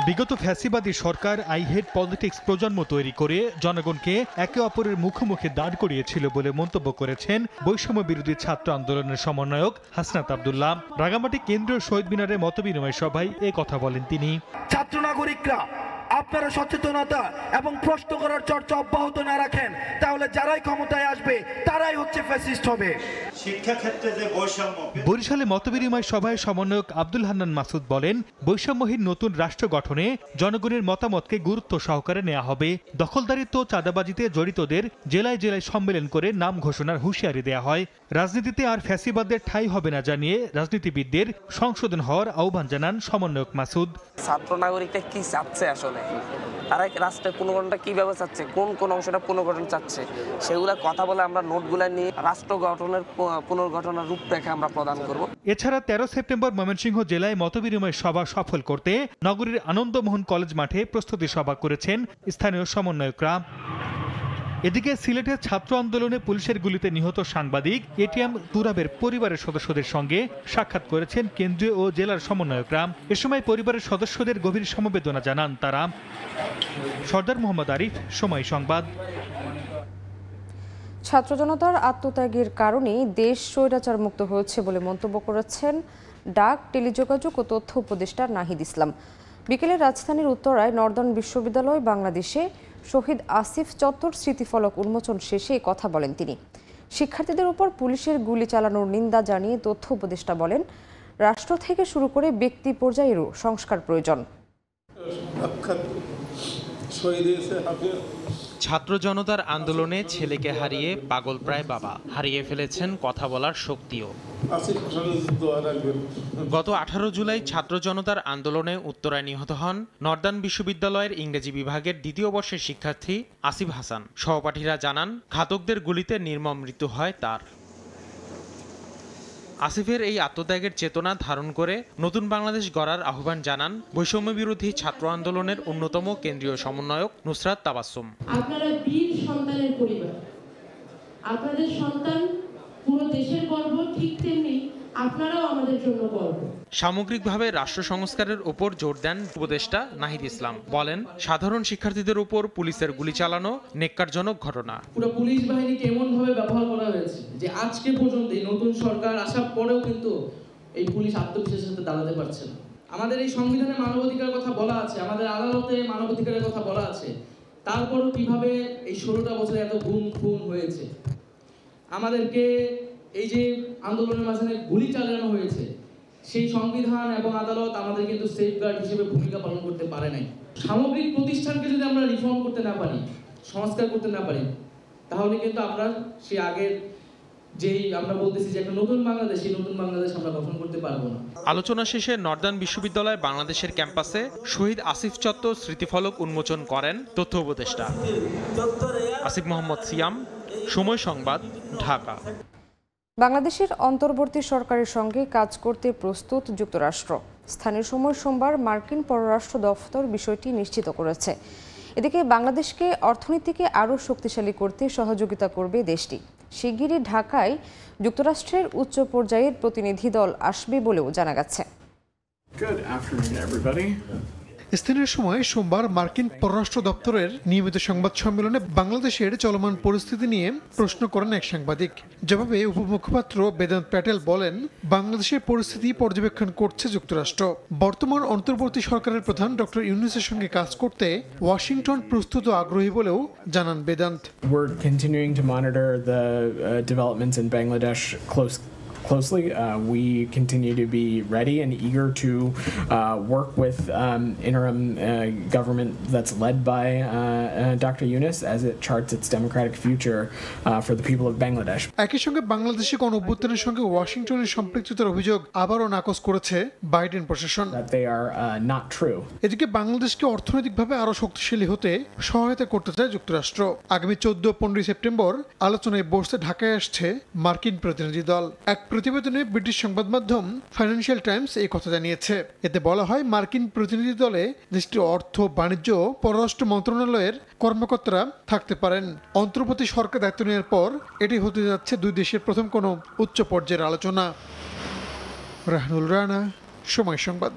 বিগত ফ্যাসিবাদী সরকার আই হেট পলিটিক্স প্রজন্ম তৈরি করে জনগণকে একে অপরের মুখোমুখি দাঁড় করিয়েছিল বলে মন্তব্য করেছেন বৈষম্য বিরোধী ছাত্র আন্দোলনের সমন্বয়ক হাসনাত আব্দুল্লাহ। রাঙামাটি কেন্দ্রীয় শহীদ মিনারে মতবিনিময় সভায় এ কথা বলেন তিনি। ছাত্র নাগরিকরা আপনারা সচেতনতা এবং প্রশ্ন করার চর্চা অব্যাহত না রাখেন, তাহলে যারাই ক্ষমতায় আসবে তারাই হচ্ছে ফ্যাসিস্ট হবে। শিক্ষা ক্ষেত্রে যে বৈষম্য। বরিশালে মতবিনিময় সভায় সমন্বয়ক আব্দুল হান্নান মাসুদ বলেন, বৈষম্যহীন নতুন রাষ্ট্র গঠনে জনগণের মতামতকে গুরুত্ব সহকারে নেওয়া হবে। দখলদারিত্ব, চাঁদাবাজিতে জড়িতদের জেলায় জেলায় সম্মেলন করে নাম ঘোষণার হুঁশিয়ারি দেওয়া হয়। রাজনীতিতে আর ফ্যাসিবাদদের ঠাঁই হবে না জানিয়ে রাজনীতিবিদদের সংশোধন হওয়ার আহ্বান জানান সমন্বয়ক মাসুদ। ছাত্র নাগরিকরা কি চাচ্ছে আসলে, তারা রাষ্ট্রের পুনর্গঠনটা কিভাবে চাচ্ছে, কোন অংশটা পুনর্গঠন চাচ্ছে, সেগুলা কথা বলে আমরা নোটগুলা নিয়ে রাষ্ট্র গঠনের পুনর্গঠনের রূপরেখা আমরা প্রদান করব। এছাড়া 13 সেপ্টেম্বর ময়মনসিংহ জেলায় মতবিনিময় সভা সফল করতে নগরীর আনন্দমোহন কলেজ মাঠে প্রস্তুতি সভা করেছেন স্থানীয় সমন্বয়করা। এদিকে সিলেটের ছাত্র আন্দোলনে পুলিশের গুলিতে নিহত সাংবাদিক এটিএম তুরাবের পরিবারের সদস্যদের সঙ্গে সাক্ষাৎ করেছেন কেন্দ্রীয় ও জেলার সমন্বয়করা। এ সময় পরিবারের সদস্যদের গভীর সমবেদনা জানান তারা। সর্দার মোহাম্মদ আরিফ, সময় সংবাদ। ছাত্র জনতার আত্মত্যাগের কারণেই দেশ স্বৈরাচার মুক্ত হয়েছে বলে মন্তব্য করেছেন ডাক, টেলিযোগাযোগ ও তথ্য উপদেষ্টা নাহিদ ইসলাম। বিকেলে রাজধানীর উত্তরায় নর্দার্ন বিশ্ববিদ্যালয় বাংলাদেশে শহীদ আসিফ চত্বর স্মৃতিফলক উন্মোচন শেষে কথা বলেন তিনি। শিক্ষার্থীদের উপর পুলিশের গুলি চালানোর নিন্দা জানিয়ে তথ্য উপদেষ্টা বলেন, রাষ্ট্র থেকে শুরু করে ব্যক্তি পর্যায়েরও সংস্কার প্রয়োজন। ছাত্র জনতার আন্দোলনে ছেলেকে হারিয়ে পাগল প্রায় বাবা, হারিয়ে ফেলেছেন কথা বলার শক্তিও। গত 18 জুলাই ছাত্র জনতার আন্দোলনে উত্তরায় নিহত হন নর্দার্ন বিশ্ববিদ্যালয়ের ইংরেজি বিভাগের 2য় বর্ষের শিক্ষার্থী আসিফ হাসান। সহপাঠীরা জানান, ঘাতকদের গুলিতে নির্মম মৃত্যু হয় তার। আসিফের এই আত্মত্যাগের চেতনা ধারণ করে নতুন বাংলাদেশ গড়ার আহ্বান জানান বৈষম্য বিরোধী ছাত্র আন্দোলনের অন্যতম কেন্দ্রীয় সমন্বয়ক নুসরাত তাবাসসুম। আপনারা বীর সন্তানের পরিবার, আপনাদের সন্তান পুরো দেশের গর্ব, ঠিক তেমনি আপনারাও আমাদের জন্য গর্ব। সামগ্রিকভাবে রাষ্ট্র সংস্কারের উপর জোর দেন উপদেষ্টা নাহিদ ইসলাম। বলেন, সাধারণ শিক্ষার্থীদের উপর পুলিশের গুলি চালানো নেক্কারজনক ঘটনা। পুরো পুলিশ বাহিনীকে এমনভাবে ব্যবহার করা হয়েছে যে আজকে পর্যন্ত এই নতুন সরকার আসার পরেও কিন্তু এই পুলিশ আত্মবিশ্বাসের সাথে দাঁড়াতে পারছে না। আমাদের এই সংবিধানে মানবাধিকারের কথা বলা আছে, আমাদের আদালতে মানবাধিকারের কথা বলা আছে, তারপরও কিভাবে এই 16টা বছরে এত গুম খুন হয়েছে। আমাদেরকে এই যে আন্দোলনের মাঝখানে গুলি চালানো হয়েছে, সেই সংবিধান এবং আদালত আমাদের কিন্তু সেফগার্ড হিসেবে ভূমিকা পালন করতে পারে নাই। সামগ্রিক প্রতিষ্ঠানকে যদি আমরা রিফর্ম করতে না পারি, সংস্কার করতে না পারি, তাহলে কিন্তু আমরা সেই আগের যেই আমরা বলতেছি যে একটা নতুন বাংলাদেশ, সেই নতুন বাংলাদেশ আমরা গঠন করতে পারবো না। আলোচনা শেষে নর্দার্ন বিশ্ববিদ্যালয় বাংলাদেশের ক্যাম্পাসে শহীদ আসিফ চত্বর স্মৃতিফলক উন্মোচন করেন তথ্য উপদেষ্টা। আসিফ মোহাম্মদ সিয়াম, সময় সংবাদ, ঢাকা। বাংলাদেশের অন্তর্বর্তী সরকারের সঙ্গে কাজ করতে প্রস্তুত যুক্তরাষ্ট্র। স্থানীয় সময় সোমবার মার্কিন পররাষ্ট্র দফতর বিষয়টি নিশ্চিত করেছে। এদিকে বাংলাদেশকে অর্থনীতিকে আরও শক্তিশালী করতে সহযোগিতা করবে দেশটি। শিগগিরই ঢাকায় যুক্তরাষ্ট্রের উচ্চ পর্যায়ের প্রতিনিধি দল আসবে বলেও জানা গেছে। স্থানীয় সময় সোমবার মার্কিন পররাষ্ট্র দপ্তরের নিয়মিত সংবাদ সম্মেলনে বাংলাদেশের চলমান পরিস্থিতি নিয়ে প্রশ্ন করেন এক সাংবাদিক। জবাবে উপমুখপাত্র বেদান্ত প্যাটেল বলেন, বাংলাদেশের পরিস্থিতি পর্যবেক্ষণ করছে যুক্তরাষ্ট্র। বর্তমান অন্তর্বর্তী সরকারের প্রধান ডক্টর ইউনূসের সঙ্গে কাজ করতে ওয়াশিংটন প্রস্তুত ও আগ্রহী বলেও জানান Vedanta. We're continuing to monitor the developments in Bangladesh closely. We continue to be ready and eager to work with interim government that's led by Dr. Yunus as it charts its democratic future for the people of Bangladesh. একই সঙ্গে বাংলাদেশে গণঅভ্যুত্থানের সঙ্গে ওয়াশিংটনের সম্পৃক্ততার অভিযোগ আবারও নাকচ করেছে Biden প্রশাসন। That they are not true. এদিকে বাংলাদেশকে অর্থনৈতিকভাবে আরও শক্তিশালী হতে সহায়তা করতে চায় যুক্তরাষ্ট্র। আগামী 14-15 সেপ্টেম্বর আলোচনায় বসতে ঢাকায় আসছে মার্কিন প্রতিনিধি দল। এক প্রতিবেদনে ব্রিটিশ সংবাদ মাধ্যম ফাইন্যান্সিয়াল টাইমস এই কথা জানিয়েছে। এতে বলা হয়, মার্কিন প্রতিনিধি দলে দেশটির অর্থ, বাণিজ্য, পররাষ্ট্র মন্ত্রণালয়ের কর্মকর্তারা থাকতে পারেন। অন্তর্বর্তী সরকার দায়িত্ব নেওয়ার পর এটি হতে যাচ্ছে দুই দেশের প্রথম কোনো উচ্চ পর্যায়ের আলোচনা। রাহানুল রানা, সময় সংবাদ।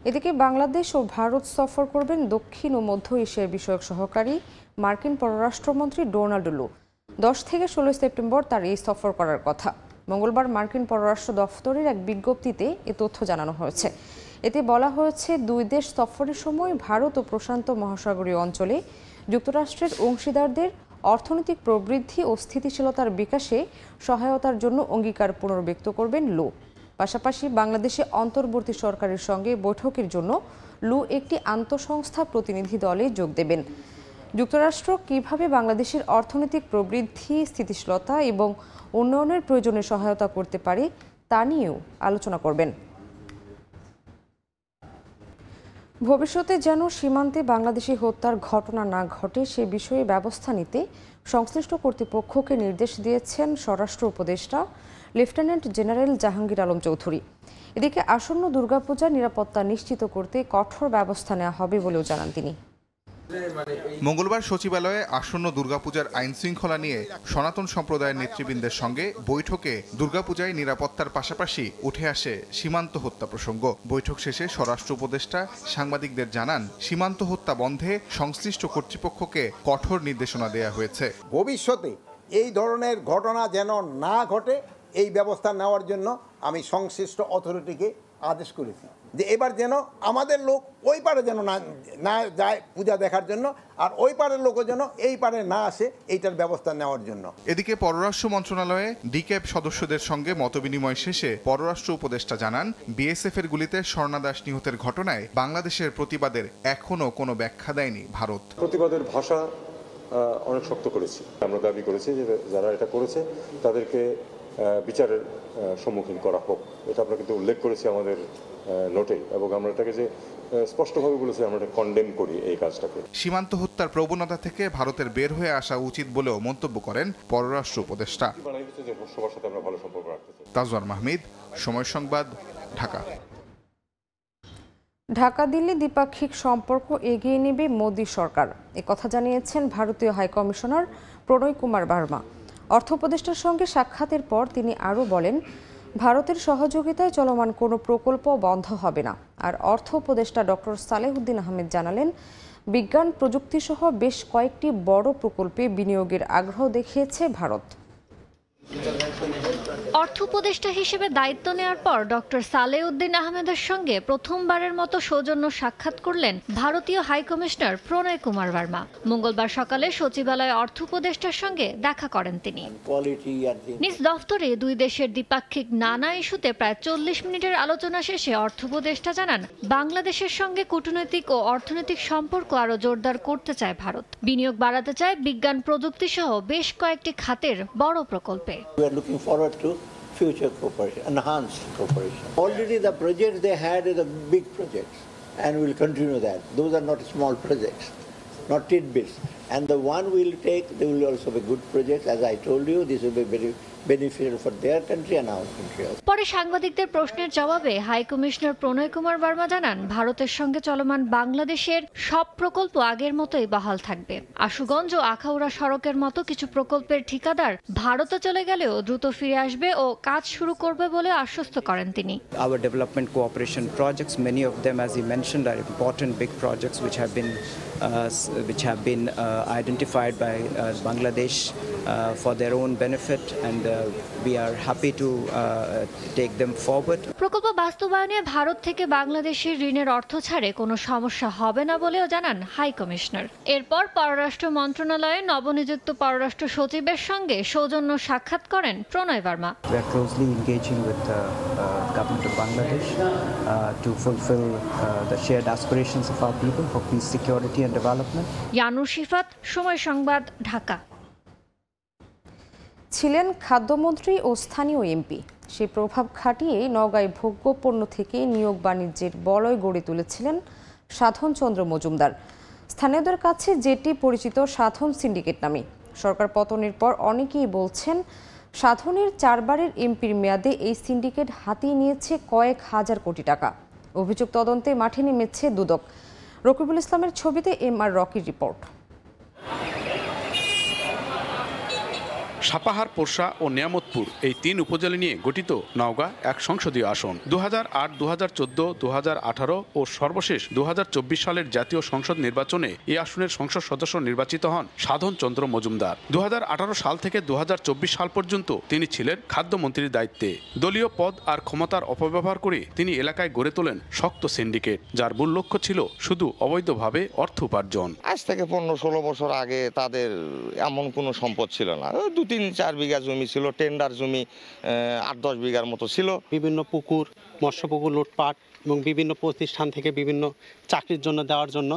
এদিকে বাংলাদেশ ও ভারত সফর করবেন দক্ষিণ ও মধ্য এশিয়া বিষয়ক সহকারী মার্কিন পররাষ্ট্রমন্ত্রী ডোনাল্ড লু। 10 থেকে 16 সেপ্টেম্বর তার এই সফর করার কথা। মঙ্গলবার মার্কিন পররাষ্ট্র দফতরের এক বিজ্ঞপ্তিতে এ তথ্য জানানো হয়েছে। এতে বলা হয়েছে, দুই দেশ সফরের সময় ভারত ও প্রশান্ত মহাসাগরীয় অঞ্চলে যুক্তরাষ্ট্রের অংশীদারদের অর্থনৈতিক প্রবৃদ্ধি ও স্থিতিশীলতার বিকাশে সহায়তার জন্য অঙ্গীকার পুনর্ব্যক্ত করবেন লু। পাশাপাশি বাংলাদেশে অন্তর্বর্তী সরকারের সঙ্গে বৈঠকের জন্য লু একটি আন্তঃসংস্থা প্রতিনিধি দলে যোগ দেবেন। যুক্তরাষ্ট্র কিভাবে বাংলাদেশের অর্থনৈতিক প্রবৃদ্ধি, স্থিতিশীলতা এবং উন্নয়নের প্রয়োজনে সহায়তা করতে পারে তা নিয়েও আলোচনা করবেন। ভবিষ্যতে যেন সীমান্তে বাংলাদেশি হত্যার ঘটনা না ঘটে সে বিষয়ে ব্যবস্থা নিতে সংশ্লিষ্ট কর্তৃপক্ষকে নির্দেশ দিয়েছেন স্বরাষ্ট্র উপদেষ্টা লেফটেন্যান্ট জেনারেল জাহাঙ্গীর আলম চৌধুরী। এদিকে আসন্ন দুর্গাপূজার নিরাপত্তা নিশ্চিত করতে কঠোর ব্যবস্থা নেওয়া হবে বলেও জানান তিনি। মঙ্গলবার সচিবালয়ে আসন্ন দুর্গাপূজার আইন শৃঙ্খলা নিয়ে সনাতন সম্প্রদায়ের নেতৃবৃন্দের সঙ্গে বৈঠকে দুর্গাপূজায় নিরাপত্তার পাশাপাশি উঠে আসে সীমান্ত হত্যা প্রসঙ্গ। বৈঠক শেষে স্বরাষ্ট্র উপদেষ্টা সাংবাদিকদের জানান, সীমান্ত হত্যা বন্ধে সংশ্লিষ্ট কর্তৃপক্ষকে কঠোর নির্দেশনা দেওয়া হয়েছে। ভবিষ্যতে এই ধরনের ঘটনা যেন না ঘটে এই ব্যবস্থা নেওয়ার জন্য আমি সংশ্লিষ্ট অথরিটিকে আদেশ করেছি যে এবার যেন আমাদের লোক ওই পারে যেন না যায় পূজা দেখার জন্য, আর ওই পারের লোকও যেন এই পারে না আসে, এইটার ব্যবস্থা নেওয়ার জন্য। এদিকে পররাষ্ট্র মন্ত্রণালয়ে ডিক্যাব সদস্যদের সঙ্গে মতবিনিময় শেষে পররাষ্ট্র উপদেষ্টা জানান, বিএসএফ এর গুলিতে স্বর্ণা দাস নিহতের ঘটনায় বাংলাদেশের প্রতিবাদের এখনও কোনো ব্যাখ্যা দেয়নি ভারত। প্রতিবাদের ভাষা অনেক শক্ত করেছি। আমরা দাবি করেছি যে যারা এটা করেছে তাদেরকে বিচারের সম্মুখীন করা হোক। এটা আমরা কিন্তু উল্লেখ করেছি আমাদের নোটে, এবং আমরা এটাকে যে স্পষ্টভাবে বলেছি আমরা এটা কন্ডেম করি এই কাজটাকে। সীমান্ত হত্যার প্রবণতা থেকে ভারতের বের হয়ে আসা উচিত বলেও মন্তব্য করেন পররাষ্ট্র উপদেষ্টা। সবার সাথে আমরা ভালো সম্পর্ক রাখতে চাই। তাজওয়ার মাহমুদ, সময় সংবাদ, ঢাকা। ঢাকা দিল্লি দ্বিপাক্ষিক সম্পর্ক এগিয়ে নেবে মোদী সরকার, একথা জানিয়েছেন ভারতীয় হাইকমিশনার প্রণয় কুমার বার্মা। অর্থ উপদেষ্টার সঙ্গে সাক্ষাতের পর তিনি আরও বলেন, ভারতের সহযোগিতায় চলমান কোনো প্রকল্প বন্ধ হবে না। আর অর্থ উপদেষ্টা ডক্টর সালেহুদ্দিন আহমেদ জানালেন, বিজ্ঞান প্রযুক্তিসহ বেশ কয়েকটি বড় প্রকল্পে বিনিয়োগের আগ্রহ দেখিয়েছে ভারত। অর্থ উপদেষ্টা হিসেবে দায়িত্ব নেওয়ার পর ডক্টর সালেউদ্দিন আহমেদের সঙ্গে প্রথমবারের মতো সৌজন্য সাক্ষাৎ করলেন ভারতীয় হাইকমিশনার প্রণয় কুমার বার্মা। মঙ্গলবার সকালে সচিবালয়ে অর্থ উপদেষ্টার সঙ্গে দেখা করেন তিনি। নিজ দফতরে দুই দেশের দ্বিপাক্ষিক নানা ইস্যুতে প্রায় 40 মিনিটের আলোচনা শেষে অর্থ উপদেষ্টা জানান, বাংলাদেশের সঙ্গে কূটনৈতিক ও অর্থনৈতিক সম্পর্ক আরও জোরদার করতে চায় ভারত। বিনিয়োগ বাড়াতে চায় বিজ্ঞান প্রযুক্তি সহ বেশ কয়েকটি খাতের বড় প্রকল্পে। We are looking forward to future cooperation, enhanced cooperation. Already the projects they had are the big projects, and we'll continue that. Those are not small projects, not tidbits. And the one we'll take, they will also be good projects. As I told you, this will be very beneficial for their country and our country also. পরে সাংবাদিকদের প্রশ্নের জবাবে high commissioner প্রণয় Kumar Burma জানান, ভারতের সঙ্গে চলমান বাংলাদেশের সব প্রকল্প আগের মতোই বহাল থাকবে। আশুগঞ্জ ও আখাউড়া সড়কের মতো কিছু প্রকল্পের ঠিকাদার ভারতে চলে গেলেও দ্রুত ফিরে আসবে ও কাজ শুরু করবে বলে আশ্বস্ত করেন তিনি। Our development cooperation projects, many of them, as he mentioned, are important big projects which have been identified by Bangladesh for their own benefit, and we are happy to take them forward. প্রকল্প বাস্তবায়নে ভারত থেকে বাংলাদেশের ঋণের অর্থ ছাড়ে কোনো সমস্যা হবে না বলেও জানান হাই কমিশনার। এরপর পররাষ্ট্র মন্ত্রণালয়ে নবনিযুক্ত পররাষ্ট্র সচিবের সঙ্গে সৌজন্য সাক্ষাৎ করেন প্রণয় Burma. We are closely engaging with the government of Bangladesh to fulfill the shared aspirations of our people for peace, security and development. Yanur Shifat, সময় সংবাদ, ঢাকা। ছিলেন খাদ্যমন্ত্রী ও স্থানীয় এমপি। সেই প্রভাব খাটিয়ে নওগাঁয় ভোগ্যপণ্য থেকে নিয়োগ বাণিজ্যের বলয় গড়ে তুলেছিলেন সাধন চন্দ্র মজুমদার। স্থানীয়দের কাছে যেটি পরিচিত সাধন সিন্ডিকেট নামে। সরকার পতনের পর অনেকেই বলছেন, সাধনের 4 বারের এমপির মেয়াদে এই সিন্ডিকেট হাতিয়ে নিয়েছে কয়েক হাজার কোটি টাকা। অভিযোগ তদন্তে মাঠে নেমেছে দুদক। রকিবুল ইসলামের ছবিতে MR রকির রিপোর্ট। সাপাহার, পোরশা ও নিয়ামতপুর এই 3 উপজেলা নিয়ে গঠিত নওগাঁ এক সংসদীয় আসন। 2008, 2014, 2018 ও সর্বশেষ 2024 সালের জাতীয় সংসদ নির্বাচনে এই আসনের সংসদ সদস্য নির্বাচিত হন সাধন চন্দ্র মজুমদার। 2018 সাল থেকে 2024 সাল পর্যন্ত তিনি ছিলেন খাদ্যমন্ত্রীর দায়িত্বে। দলীয় পদ আর ক্ষমতার অপব্যবহার করে তিনি এলাকায় গড়ে তোলেন শক্ত সিন্ডিকেট, যার মূল লক্ষ্য ছিল শুধু অবৈধভাবে অর্থ উপার্জন। আজ থেকে 15-16 বছর আগে তাদের এমন কোনো সম্পদ ছিল না। 2-3-4 বিঘা জমি ছিল, টেন্ডার জমি 8-10 বিঘার মতো ছিল। বিভিন্ন পুকুর, মৎস্য পুকুর লুটপাট এবং বিভিন্ন প্রতিষ্ঠান থেকে বিভিন্ন চাকরির জন্য দেওয়ার জন্য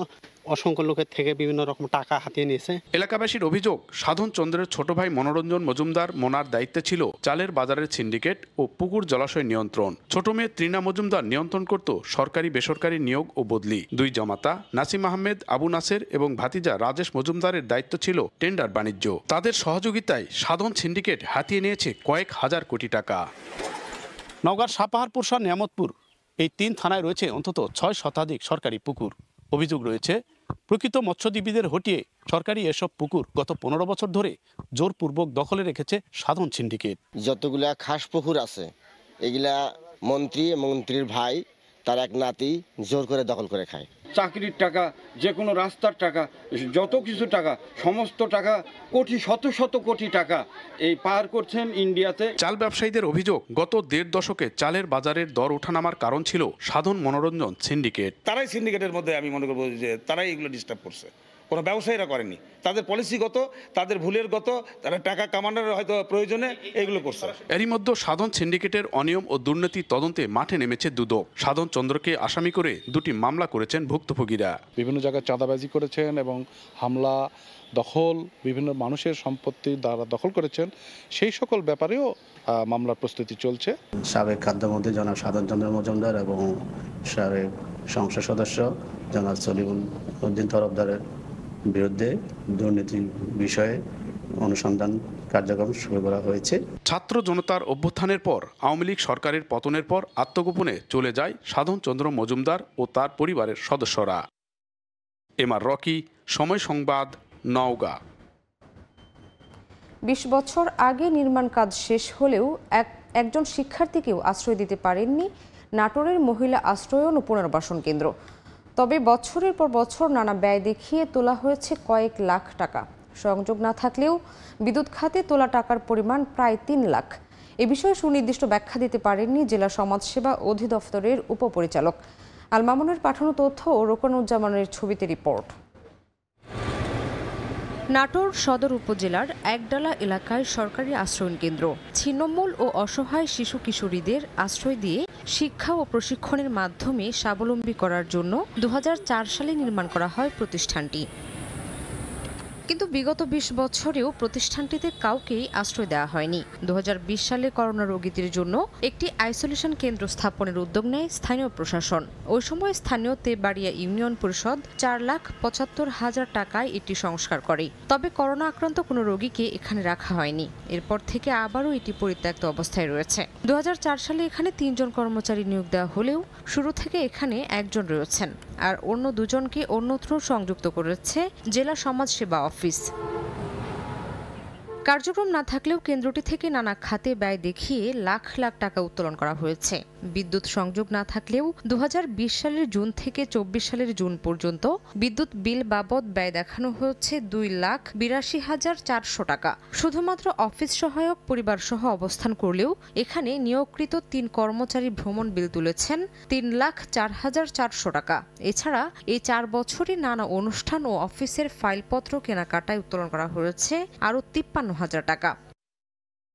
অসংখ্য লোকের থেকে বিভিন্ন রকম টাকা হাতিয়ে নিয়েছে। এলাকাবাসীর অভিযোগ, সাধন চন্দ্রের ছোট ভাই মনোরঞ্জন মজুমদার মোনার দায়িত্বে ছিল চালের বাজারের সিন্ডিকেট ও পুকুর জলাশয় নিয়ন্ত্রণ। ছোট মেয়ে তৃণা মজুমদার নিয়ন্ত্রণ করত সরকারি বেসরকারি নিয়োগ ও বদলি। 2 জামাতা নাসিম আহমেদ, আবু নাসের এবং ভাতিজা রাজেশ মজুমদারের দায়িত্ব ছিল টেন্ডার বাণিজ্য। তাদের সহযোগিতায় সাধন সিন্ডিকেট হাতিয়ে নিয়েছে কয়েক হাজার কোটি টাকা। নওগাঁর সাপাহার, পোরশা, নিয়ামতপুর এই 3 থানায় রয়েছে অন্তত 6 শতাধিক সরকারি পুকুর। অভিযোগ রয়েছে, প্রকৃত মৎস্যজীবীদের হটিয়ে সরকারি এসব পুকুর গত 15 বছর ধরে জোরপূর্বক দখলে রেখেছে সাধন সিন্ডিকেট। যতগুলা খাস পুকুর আছে এগুলা মন্ত্রী এবং মন্ত্রীর ভাই তার এক নাতি জোর করে দখল করে খায়। চাকরির টাকা, যে কোনো রাস্তার টাকা, যত কিছু টাকা, সমস্ত টাকা কোটি শত কোটি টাকা এই পার করছেন ইন্ডিয়াতে। চাল ব্যবসায়ীদের অভিযোগ, গত 1.5 দশকে চালের বাজারের দর ওঠানামার কারণ ছিল সাধন মনোরঞ্জন সিন্ডিকেট। তারাই সিন্ডিকেটের মধ্যে আমি মনে করবো যে তারাই এগুলো ডিস্টার্ব করছে, কোনো ব্যবসায়ীরা করেনি। তাদের পলিসিগত, তাদের ভুলের গত, তারা টাকা কামানোর হয়তো প্রয়োজনে এগুলো করছে। এরই মধ্যে সাধন সিন্ডিকেটের অনিয়ম ও দুর্নীতি তদন্তে মাঠে নেমেছে দুদক। সাধন চন্দ্রকে আসামি করে 2টি মামলা করেছেন ভুক্তভোগীরা। বিভিন্ন জায়গায় চাঁদাবাজি করেছেন এবং হামলা, দখল, বিভিন্ন মানুষের সম্পত্তি দ্বারা দখল করেছেন, সেই সকল ব্যাপারেও মামলার প্রস্তুতি চলছে। সাবেক খাদ্যমন্ত্রী জনাব সাধন চন্দ্র মজুমদার এবং সাবেক সংসদ সদস্য জনাব সলিমুদ্দিন তরফদারের বিরুদ্ধে দুর্নীতি বিষয়ে অনুসন্ধান কার্যক্রম শুরু করা হয়েছে। ছাত্র জনতার অভ্যুত্থানের পর আওয়ামী লীগ সরকারের পতনের পর আত্মগোপনে চলে যায় সাধন চন্দ্র মজুমদার ও তার পরিবারের সদস্যরা। এমআর রকি, সময় সংবাদ, নওগাঁ। ২০ বছর আগে নির্মাণ কাজ শেষ হলেও একজন শিক্ষার্থীকেও আশ্রয় দিতে পারেননি নাটোরের মহিলা আশ্রয়ন ও পুনর্বাসন কেন্দ্র। তবে বছরের পর বছর নানা ব্যয় দেখিয়ে তোলা হয়েছে কয়েক লাখ টাকা। সংযোগ না থাকলেও বিদ্যুৎ খাতে তোলা টাকার পরিমাণ প্রায় ৩ লাখ। এ বিষয়ে সুনির্দিষ্ট ব্যাখ্যা দিতে পারেননি জেলা সমাজসেবা অধিদপ্তরের উপপরিচালক। আল মামুনের পাঠানো তথ্য ও রোকনুজ্জামানের ছবিতে রিপোর্ট। নাটোর সদর উপজেলার একডালা এলাকায় সরকারি আশ্রয়ন কেন্দ্র। ছিন্নমূল ও অসহায় শিশু কিশোরীদের আশ্রয় দিয়ে শিক্ষা ও প্রশিক্ষণের মাধ্যমে স্বাবলম্বী করার জন্য ২০০৪ সালে নির্মাণ করা হয় প্রতিষ্ঠানটি। কিন্তু বিগত ২০ বছরেও প্রতিষ্ঠানটিতে কাউকেই আশ্রয় দেওয়া হয়নি। ২০২০ সালে করোনা রোগীদের জন্য একটি আইসোলেশন কেন্দ্র স্থাপনের উদ্যোগ নেয় স্থানীয় প্রশাসন। ওই সময় স্থানীয় তেবাড়িয়া ইউনিয়ন পরিষদ ৪,৭৫,০০০ টাকায় এটি সংস্কার করে। তবে করোনা আক্রান্ত কোনো রোগীকে এখানে রাখা হয়নি। এরপর থেকে আবারও এটি পরিত্যক্ত অবস্থায় রয়েছে। ২০০৪ সালে এখানে ৩ জন কর্মচারী নিয়োগ দেওয়া হলেও শুরু থেকে এখানে একজন রয়েছেন, আর অন্য দুজনকে অন্যত্র সংযুক্ত করেছে জেলা সমাজসেবা অফিস। কার্যক্রম না থাকলেও কেন্দ্রটি থেকে নানা খাতে ব্যয় দেখিয়ে লাখ লাখ টাকা উত্তোলন করা হয়েছে। বিদ্যুৎ সংযোগ না থাকলেও ২০২০ সালের জুন থেকে ২৪ সালের জুন পর্যন্ত বিদ্যুৎ বিল বাবদ ব্যয় দেখানো হয়েছে ২,৮২,৪০০ টাকা। শুধুমাত্র অফিস সহায়ক পরিবার সহ অবস্থান করলেও এখানে নিয়োগকৃত ৩ কর্মচারী ভ্রমণ বিল তুলেছেন ৩,০৪,৪০০ টাকা। এছাড়া এই ৪ বছরে নানা অনুষ্ঠান ও অফিসের ফাইলপত্র কেনাকাটায় উত্তোলন করা হয়েছে আরও ৫৩,০০০ টাকা।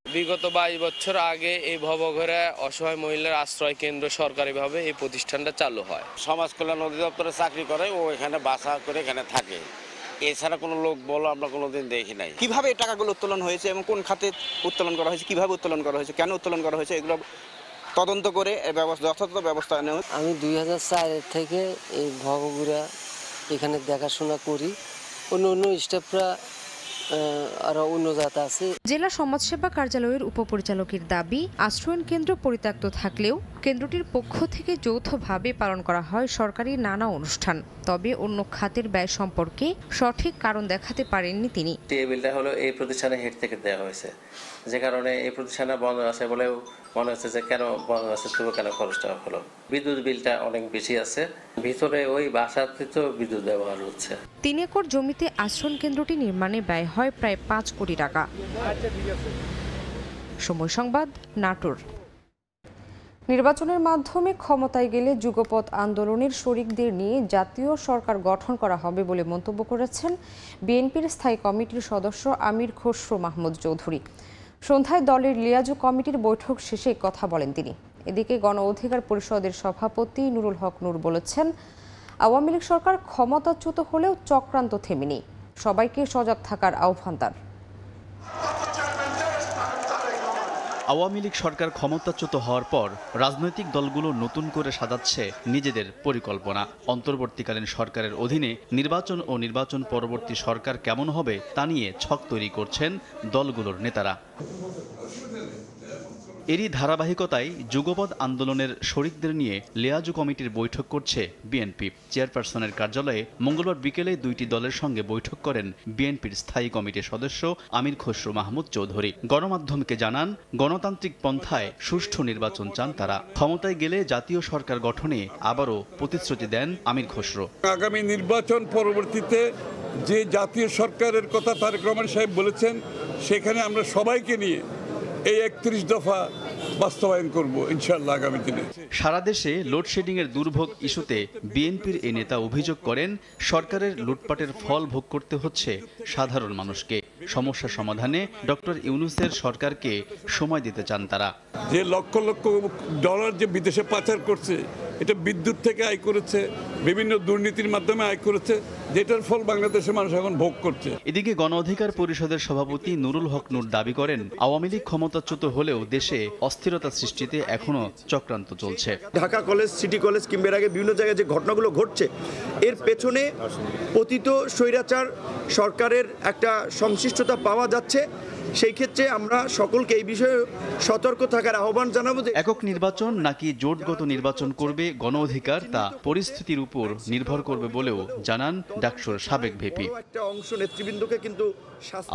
বিগত ২২ বছর আগে এই ভবঘরে অসহায় মহিলার আশ্রয় কেন্দ্র সরকারিভাবে এই প্রতিষ্ঠানটা চালু হয়। সমাজ কল্যাণ অধিদপ্তরে চাকরি করে, ও এখানে বাসা করে এখানে থাকে। এছাড়া কোনো লোক বলো আমরা কোনোদিন দেখি নাই। কিভাবে এই টাকাগুলো উত্তোলন হয়েছে এবং কোন খাতে উত্তোলন করা হয়েছে, কিভাবে উত্তোলন করা হয়েছে, কেন উত্তোলন করা হয়েছে, এগুলো তদন্ত করে যথাযথ ব্যবস্থা নেওয়া। আমি ২০০৪ থেকে এই ভবঘুরা এখানে দেখাশোনা করি। অন্য স্টাফরা আরো উন্নত আছে। জেলা সমাজসেবা কার্যালয়ের উপপরিচালকের দাবি, আশ্রয়ন কেন্দ্র পরিত্যক্ত থাকলেও কেন্দ্রটির পক্ষ থেকে যৌথভাবে পালন করা হয় সরকারি নানা অনুষ্ঠান। তবে অন্য খাতের ব্যয় সম্পর্কে সঠিক কারণ দেখাতে পারেননি তিনি। টেবিলটা হলো এই প্রতিষ্ঠানের হেড থেকে দেওয়া হয়েছে, যে কারণে এই প্রতিষ্ঠানে বন্ধ আছে বলেও মনে হচ্ছে যে কেন বন্ধ আছে, তবু কেন খরচটা হলো। বিদ্যুৎ বিলটা অনেক বেশি আছে, ভিতরে ওই বাসাতে তো বিদ্যুৎ ব্যবহার হচ্ছে। ৩ একর জমিতে আশ্রয়ন কেন্দ্রটি নির্মাণে ব্যয় হয় প্রায় ৫ কোটি টাকা। সময় সংবাদ, নাটোর। নির্বাচনের মাধ্যমে ক্ষমতায় গেলে যুগপৎ আন্দোলনের শরিকদের নিয়ে জাতীয় সরকার গঠন করা হবে বলে মন্তব্য করেছেন বিএনপির স্থায়ী কমিটির সদস্য আমির খসরু মাহমুদ চৌধুরী। সন্ধ্যায় দলের লিয়াজু কমিটির বৈঠক শেষে কথা বলেন তিনি। এদিকে গণ অধিকার পরিষদের সভাপতি নুরুল হক নূর বলেছেন, আওয়ামী লীগ সরকার ক্ষমতাচ্যুত হলেও চক্রান্ত থেমেনি, সবাইকে সজাগ থাকার আহ্বান তার। আওয়ামী লীগ সরকার ক্ষমতাচ্যুত হওয়ার পর রাজনৈতিক দলগুলো নতুন করে সাজাচ্ছে নিজেদের পরিকল্পনা। অন্তর্বর্তীকালীন সরকারের অধীনে নির্বাচন ও নির্বাচন পরবর্তী সরকার কেমন হবে তা নিয়ে ছক তৈরি করছেন দলগুলোর নেতারা। এরই ধারাবাহিকতায় যুগপৎ আন্দোলনের শরিকদের নিয়ে লিয়াজু কমিটির বৈঠক করছে বিএনপি। চেয়ারপারসনের কার্যালয়ে মঙ্গলবার বিকেলে 2টি দলের সঙ্গে বৈঠক করেন বিএনপির স্থায়ী কমিটির সদস্য আমির খসরু মাহমুদ চৌধুরী। গণমাধ্যমকে জানান, গণতান্ত্রিক পন্থায় সুষ্ঠু নির্বাচন চান তারা। ক্ষমতায় গেলে জাতীয় সরকার গঠনে আবারও প্রতিশ্রুতি দেন আমির খসরু। আগামী নির্বাচন পরবর্তীতে যে জাতীয় সরকারের কথা তারেক রহমান সাহেব বলেছেন, সেখানে আমরা সবাইকে নিয়ে এই 31 দফা বাস্তবায়ন করব ইনশাআল্লাহ আগামী দিনে। সারা দেশে লোডশেডিং এর দুর্ভোগ ইস্যুতে বিএনপির এই নেতা অভিযোগ করেন, সরকারের লুটপাটের ফল ভোগ করতে হচ্ছে সাধারণ মানুষকে। সমস্যা সমাধানে ডক্টর ইউনূসের সরকারকে সময় দিতে চান তারা। যে লক্ষ লক্ষ ডলার যে বিদেশে পাচার করছে, এটা বিদ্যুৎ থেকে আয় করেছে, বিভিন্ন দুর্নীতির মাধ্যমে আয় করেছে, যেটার ফল বাংলাদেশের মানুষ এখন ভোগ করছে। এদিকে গণ অধিকার পরিষদের সভাপতি নুরুল হক নূর দাবি করেন, আওয়ামী লীগ ক্ষমতাচ্যুত হলেও দেশে অস্থিরতা সৃষ্টিতে এখনো চক্রান্ত চলছে। ঢাকা কলেজ, সিটি কলেজ কিংবা এর আগে বিভিন্ন জায়গায় যে ঘটনাগুলো ঘটছে, এর পেছনে পতিত স্বৈরাচার সরকারের একটা সংশ্লিষ্টতা পাওয়া যাচ্ছে। সেই ক্ষেত্রে আমরা সকলকে এই বিষয়ে সতর্ক থাকার আহ্বান জানাবো। একক নির্বাচন নাকি জোটগত নির্বাচন করবে গণ অধিকার, তা পরিস্থিতির উপর নির্ভর করবে বলেও জানান ডাকসুর সাবেক ভিপি। একটা অংশ নেতৃবৃন্দকে কিন্তু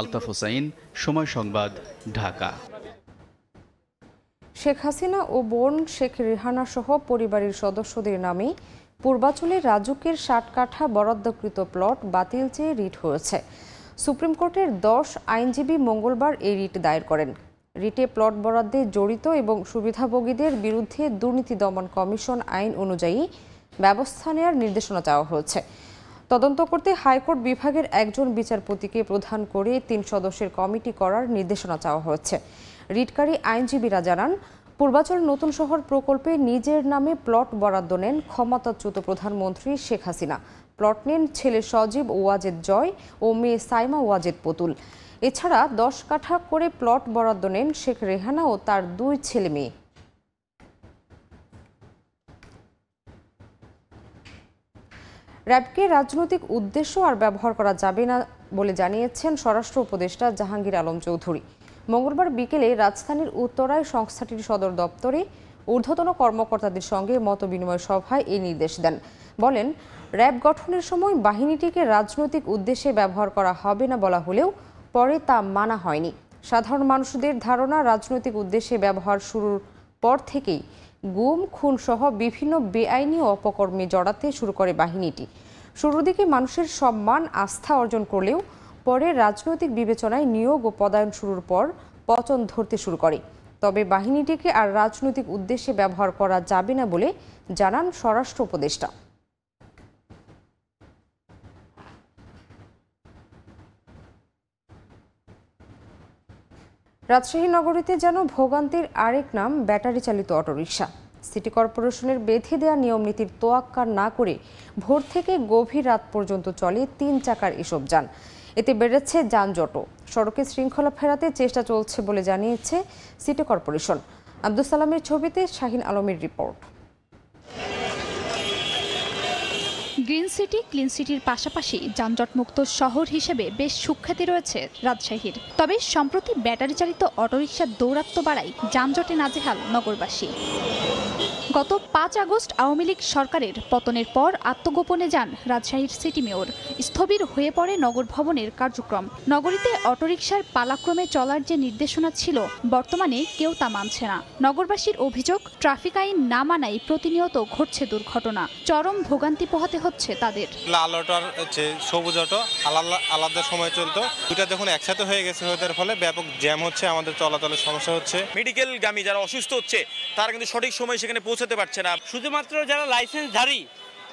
আলতাফ হোসাইন, সময় সংবাদ, ঢাকা। শেখ হাসিনা ও বোন শেখ রেহানা সহ পরিবারের সদস্যদের নামে পূর্বাঞ্চলে রাজুকের ৬০ কাঠা বরাদ্দকৃত প্লট বাতিল চেয়ে রিট হয়েছে। সুপ্রিম কোর্টের ১০ আইনজীবী মঙ্গলবার এই রিট দায়ের করেন। রিটে প্লট বরাদ্দে জড়িত এবং সুবিধাভোগীদের বিরুদ্ধে দুর্নীতি দমন কমিশন আইন অনুযায়ী ব্যবস্থা নেওয়ার নির্দেশনা চাওয়া হয়েছে। তদন্ত করতে হাইকোর্ট বিভাগের একজন বিচারপতিকে প্রধান করে ৩ সদস্যের কমিটি করার নির্দেশনা চাওয়া হয়েছে। রিটকারী আইনজীবীরা জানান, পূর্বাচল নতুন শহর প্রকল্পে নিজের নামে প্লট বরাদ্দ নেন ক্ষমতাচ্যুত প্রধানমন্ত্রী শেখ হাসিনা। প্লট নেন ছেলে সজীব ওয়াজেদ জয় ও মেয়ে সাইমা ওয়াজেদ পুতুল। এছাড়া ১০ কাঠা করে প্লট বরাদ্দ নেন শেখ রেহানা ও তার 2 ছেলে মেয়ে। র্যাবকে রাজনৈতিক উদ্দেশ্য আর ব্যবহার করা যাবে না বলে জানিয়েছেন স্বরাষ্ট্র উপদেষ্টা জাহাঙ্গীর আলম চৌধুরী। মঙ্গলবার বিকেলে রাজধানীর উত্তরায় সংস্থাটির সদর দপ্তরে ঊর্ধ্বতন কর্মকর্তাদের সঙ্গে মতবিনিময় সভায় এই নির্দেশ দেন। বলেন, র্যাব গঠনের সময় বাহিনীটিকে রাজনৈতিক উদ্দেশ্যে ব্যবহার করা হবে না বলা হলেও পরে তা মানা হয়নি। সাধারণ মানুষদের ধারণা, রাজনৈতিক উদ্দেশ্যে ব্যবহার শুরুর পর থেকেই গুম, খুন সহ বিভিন্ন বেআইনি অপকর্মে জড়াতে শুরু করে বাহিনীটি। শুরুর দিকে মানুষের সম্মান, আস্থা অর্জন করলেও পরে রাজনৈতিক বিবেচনায় নিয়োগ ও পদায়ন শুরুর পর পতন ধরতে শুরু করে। তবে বাহিনীটিকে আর রাজনৈতিক উদ্দেশ্যে ব্যবহার করা যাবে না বলে জানান স্বরাষ্ট্র উপদেষ্টা। রাজশাহী নগরীতে যেন ভোগান্তির আরেক নাম ব্যাটারি চালিত অটোরিকশা। সিটি কর্পোরেশনের বেঁধে দেওয়া নিয়ম নীতির তোয়াক্কা না করে ভোর থেকে গভীর রাত পর্যন্ত চলে 3 চাকার এসব যান। এতে বেড়েছে যানজটও। সড়কে শৃঙ্খলা ফেরাতে চেষ্টা চলছে বলে জানিয়েছে সিটি কর্পোরেশন। আব্দুল সালামের ছবিতে শাহিন আলমের রিপোর্ট। গ্রিন সিটি, ক্লিন সিটির পাশাপাশি যানজটমুক্ত শহর হিসেবে বেশ সুখ্যাতি রয়েছে রাজশাহীর। তবে সম্প্রতি ব্যাটারি চালিত অটোরিকশার দৌরাত্ম্য বাড়ায় যানজটে নাজেহাল নগরবাসী। গত ৫ আগস্ট আওয়ামী লীগ সরকারের পতনের পর আত্মগোপনে যান রাজশাহীর সিটি মেয়র। স্থবির হয়ে পড়ে নগর ভবনের কার্যক্রম। নগরীতে অটোরিকশার পালাক্রমে চলার যে নির্দেশনা ছিল, বর্তমানে কেউ তা মানছে না। নগরবাসীর অভিযোগ, ট্রাফিক আইন না মানায় প্রতিনিয়ত ঘটছে দুর্ঘটনা। চরম ভোগান্তি পোহাতে হচ্ছে তাদের। লাল অটো আর সবুজ অটো আলাদা সময় চলতো, দুটা যখন একসাথে হয়ে গেছে, ওদের ফলে ব্যাপক জ্যাম হচ্ছে, আমাদের চলাচলের সমস্যা হচ্ছে। মেডিকেল গামী যারা অসুস্থ হচ্ছে, তারা কিন্তু সঠিক সময় সেখানে পৌঁছাতে পারছে না। শুধুমাত্র যারা লাইসেন্সধারী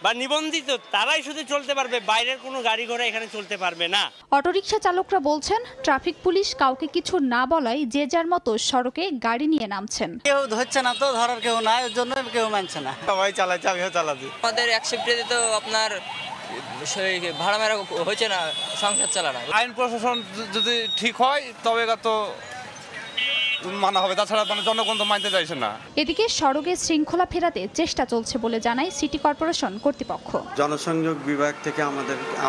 বা নিবন্ধিত তারাই শুধু চলতে পারবে, বাইরের কোনো গাড়ি ঘোড়া এখানে চলতে পারবে না। অটোরিকশা চালকরা বলছেন, ট্রাফিক পুলিশ কাউকে কিছু না বলায় যে যার মতো সড়কে গাড়ি নিয়ে নামছেন। কেউ ধরছে না, তো ধরার কেউ নাই, ওর জন্য কেউ মানছে না। সবাই চালাচ্ছে, আমিও চালাচ্ছি। আমাদের এক শিফটে তো আপনার ভাড়া মেরা হচ্ছে না, সংসার চালানো। আইন প্রশাসন যদি ঠিক হয় তবে তো মানা হবে, তাছাড়া জনগণ তো মানতে চাইছে না। এদিকে সড়কে শৃঙ্খলা ফেরাতে চেষ্টা চলছে বলে জানায় সিটি কর্পোরেশন কর্তৃপক্ষ। জনসংযোগ বিভাগ থেকে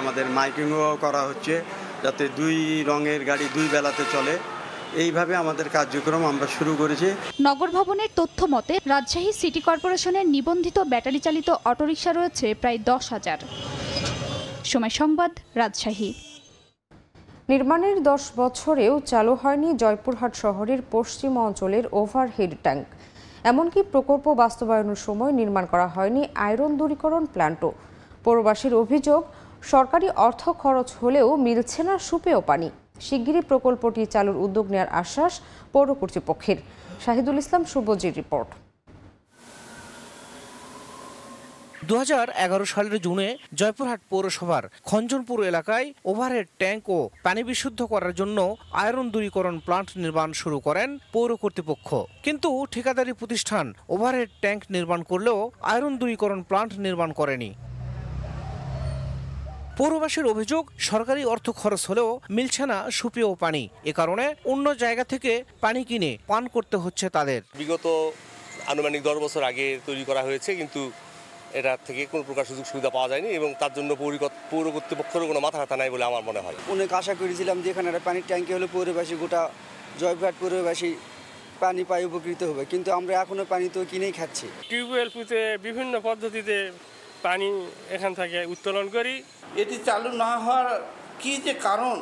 আমাদের মাইকিংও করা হচ্ছে, যাতে 2 রঙের গাড়ি 2 বেলাতে চলে। এইভাবে আমাদের কার্যক্রম আমরা শুরু করেছি। নগর ভবনের তথ্য মতে রাজশাহী সিটি কর্পোরেশনের নিবন্ধিত ব্যাটারি চালিত অটোরিকশা রয়েছে প্রায় 10,000। সময় সংবাদ, রাজশাহী। নির্মাণের 10 বছরেও চালু হয়নি জয়পুরহাট শহরের পশ্চিম অঞ্চলের ওভারহেড ট্যাঙ্ক। এমনকি প্রকল্প বাস্তবায়নের সময় নির্মাণ করা হয়নি আয়রন দূরীকরণ প্ল্যান্টও। পৌরবাসীর অভিযোগ, সরকারি অর্থ খরচ হলেও মিলছে না সুপেয় পানি। শিগগিরই প্রকল্পটি চালুর উদ্যোগ নেওয়ার আশ্বাস পৌর কর্তৃপক্ষের। শাহিদুল ইসলাম শুভজির রিপোর্ট। 2011 সালের জুনে জয়পুরহাট পৌরসভার খঞ্জনপুর এলাকায় ওভারহেড ট্যাঙ্ক ও পানি বিশুদ্ধ করার জন্য আয়রন দূরীকরণ প্লান্ট নির্মাণ শুরু করেন পৌর কর্তৃপক্ষ। কিন্তু ঠিকাদারি প্রতিষ্ঠান ওভারহেড ট্যাঙ্ক নির্মাণ করলেও আয়রন দূরীকরণ প্লান্ট নির্মাণ করেনি। পৌরবাসীর অভিযোগ, সরকারি অর্থ খরচ হলেও মিলছে না সুপেয় পানি। এ কারণে অন্য জায়গা থেকে পানি কিনে পান করতে হচ্ছে তাদের। বিগত আনুমানিক 10 বছর আগে তৈরি করা হয়েছে, কিন্তু এটা থেকে কোনো প্রকার সুযোগ সুবিধা পাওয়া যায়নি এবং তার জন্য পৌর কর্তৃপক্ষের কোনো মাথা ব্যথা নাই বলে আমার মনে হয়। অনেক আশা করেছিলাম যে এখানে একটা পানির ট্যাঙ্কি হলে পৌরবাসী, গোটা জয়পুরহাট পৌরবাসী পানি পাই উপকৃত হবে, কিন্তু আমরা এখনো পানি তো কিনেই খাচ্ছি। টিউবওয়েল পুঁতে বিভিন্ন পদ্ধতিতে পানি এখান থেকে উত্তোলন করি। এটি চালু না হওয়ার কি যে কারণ,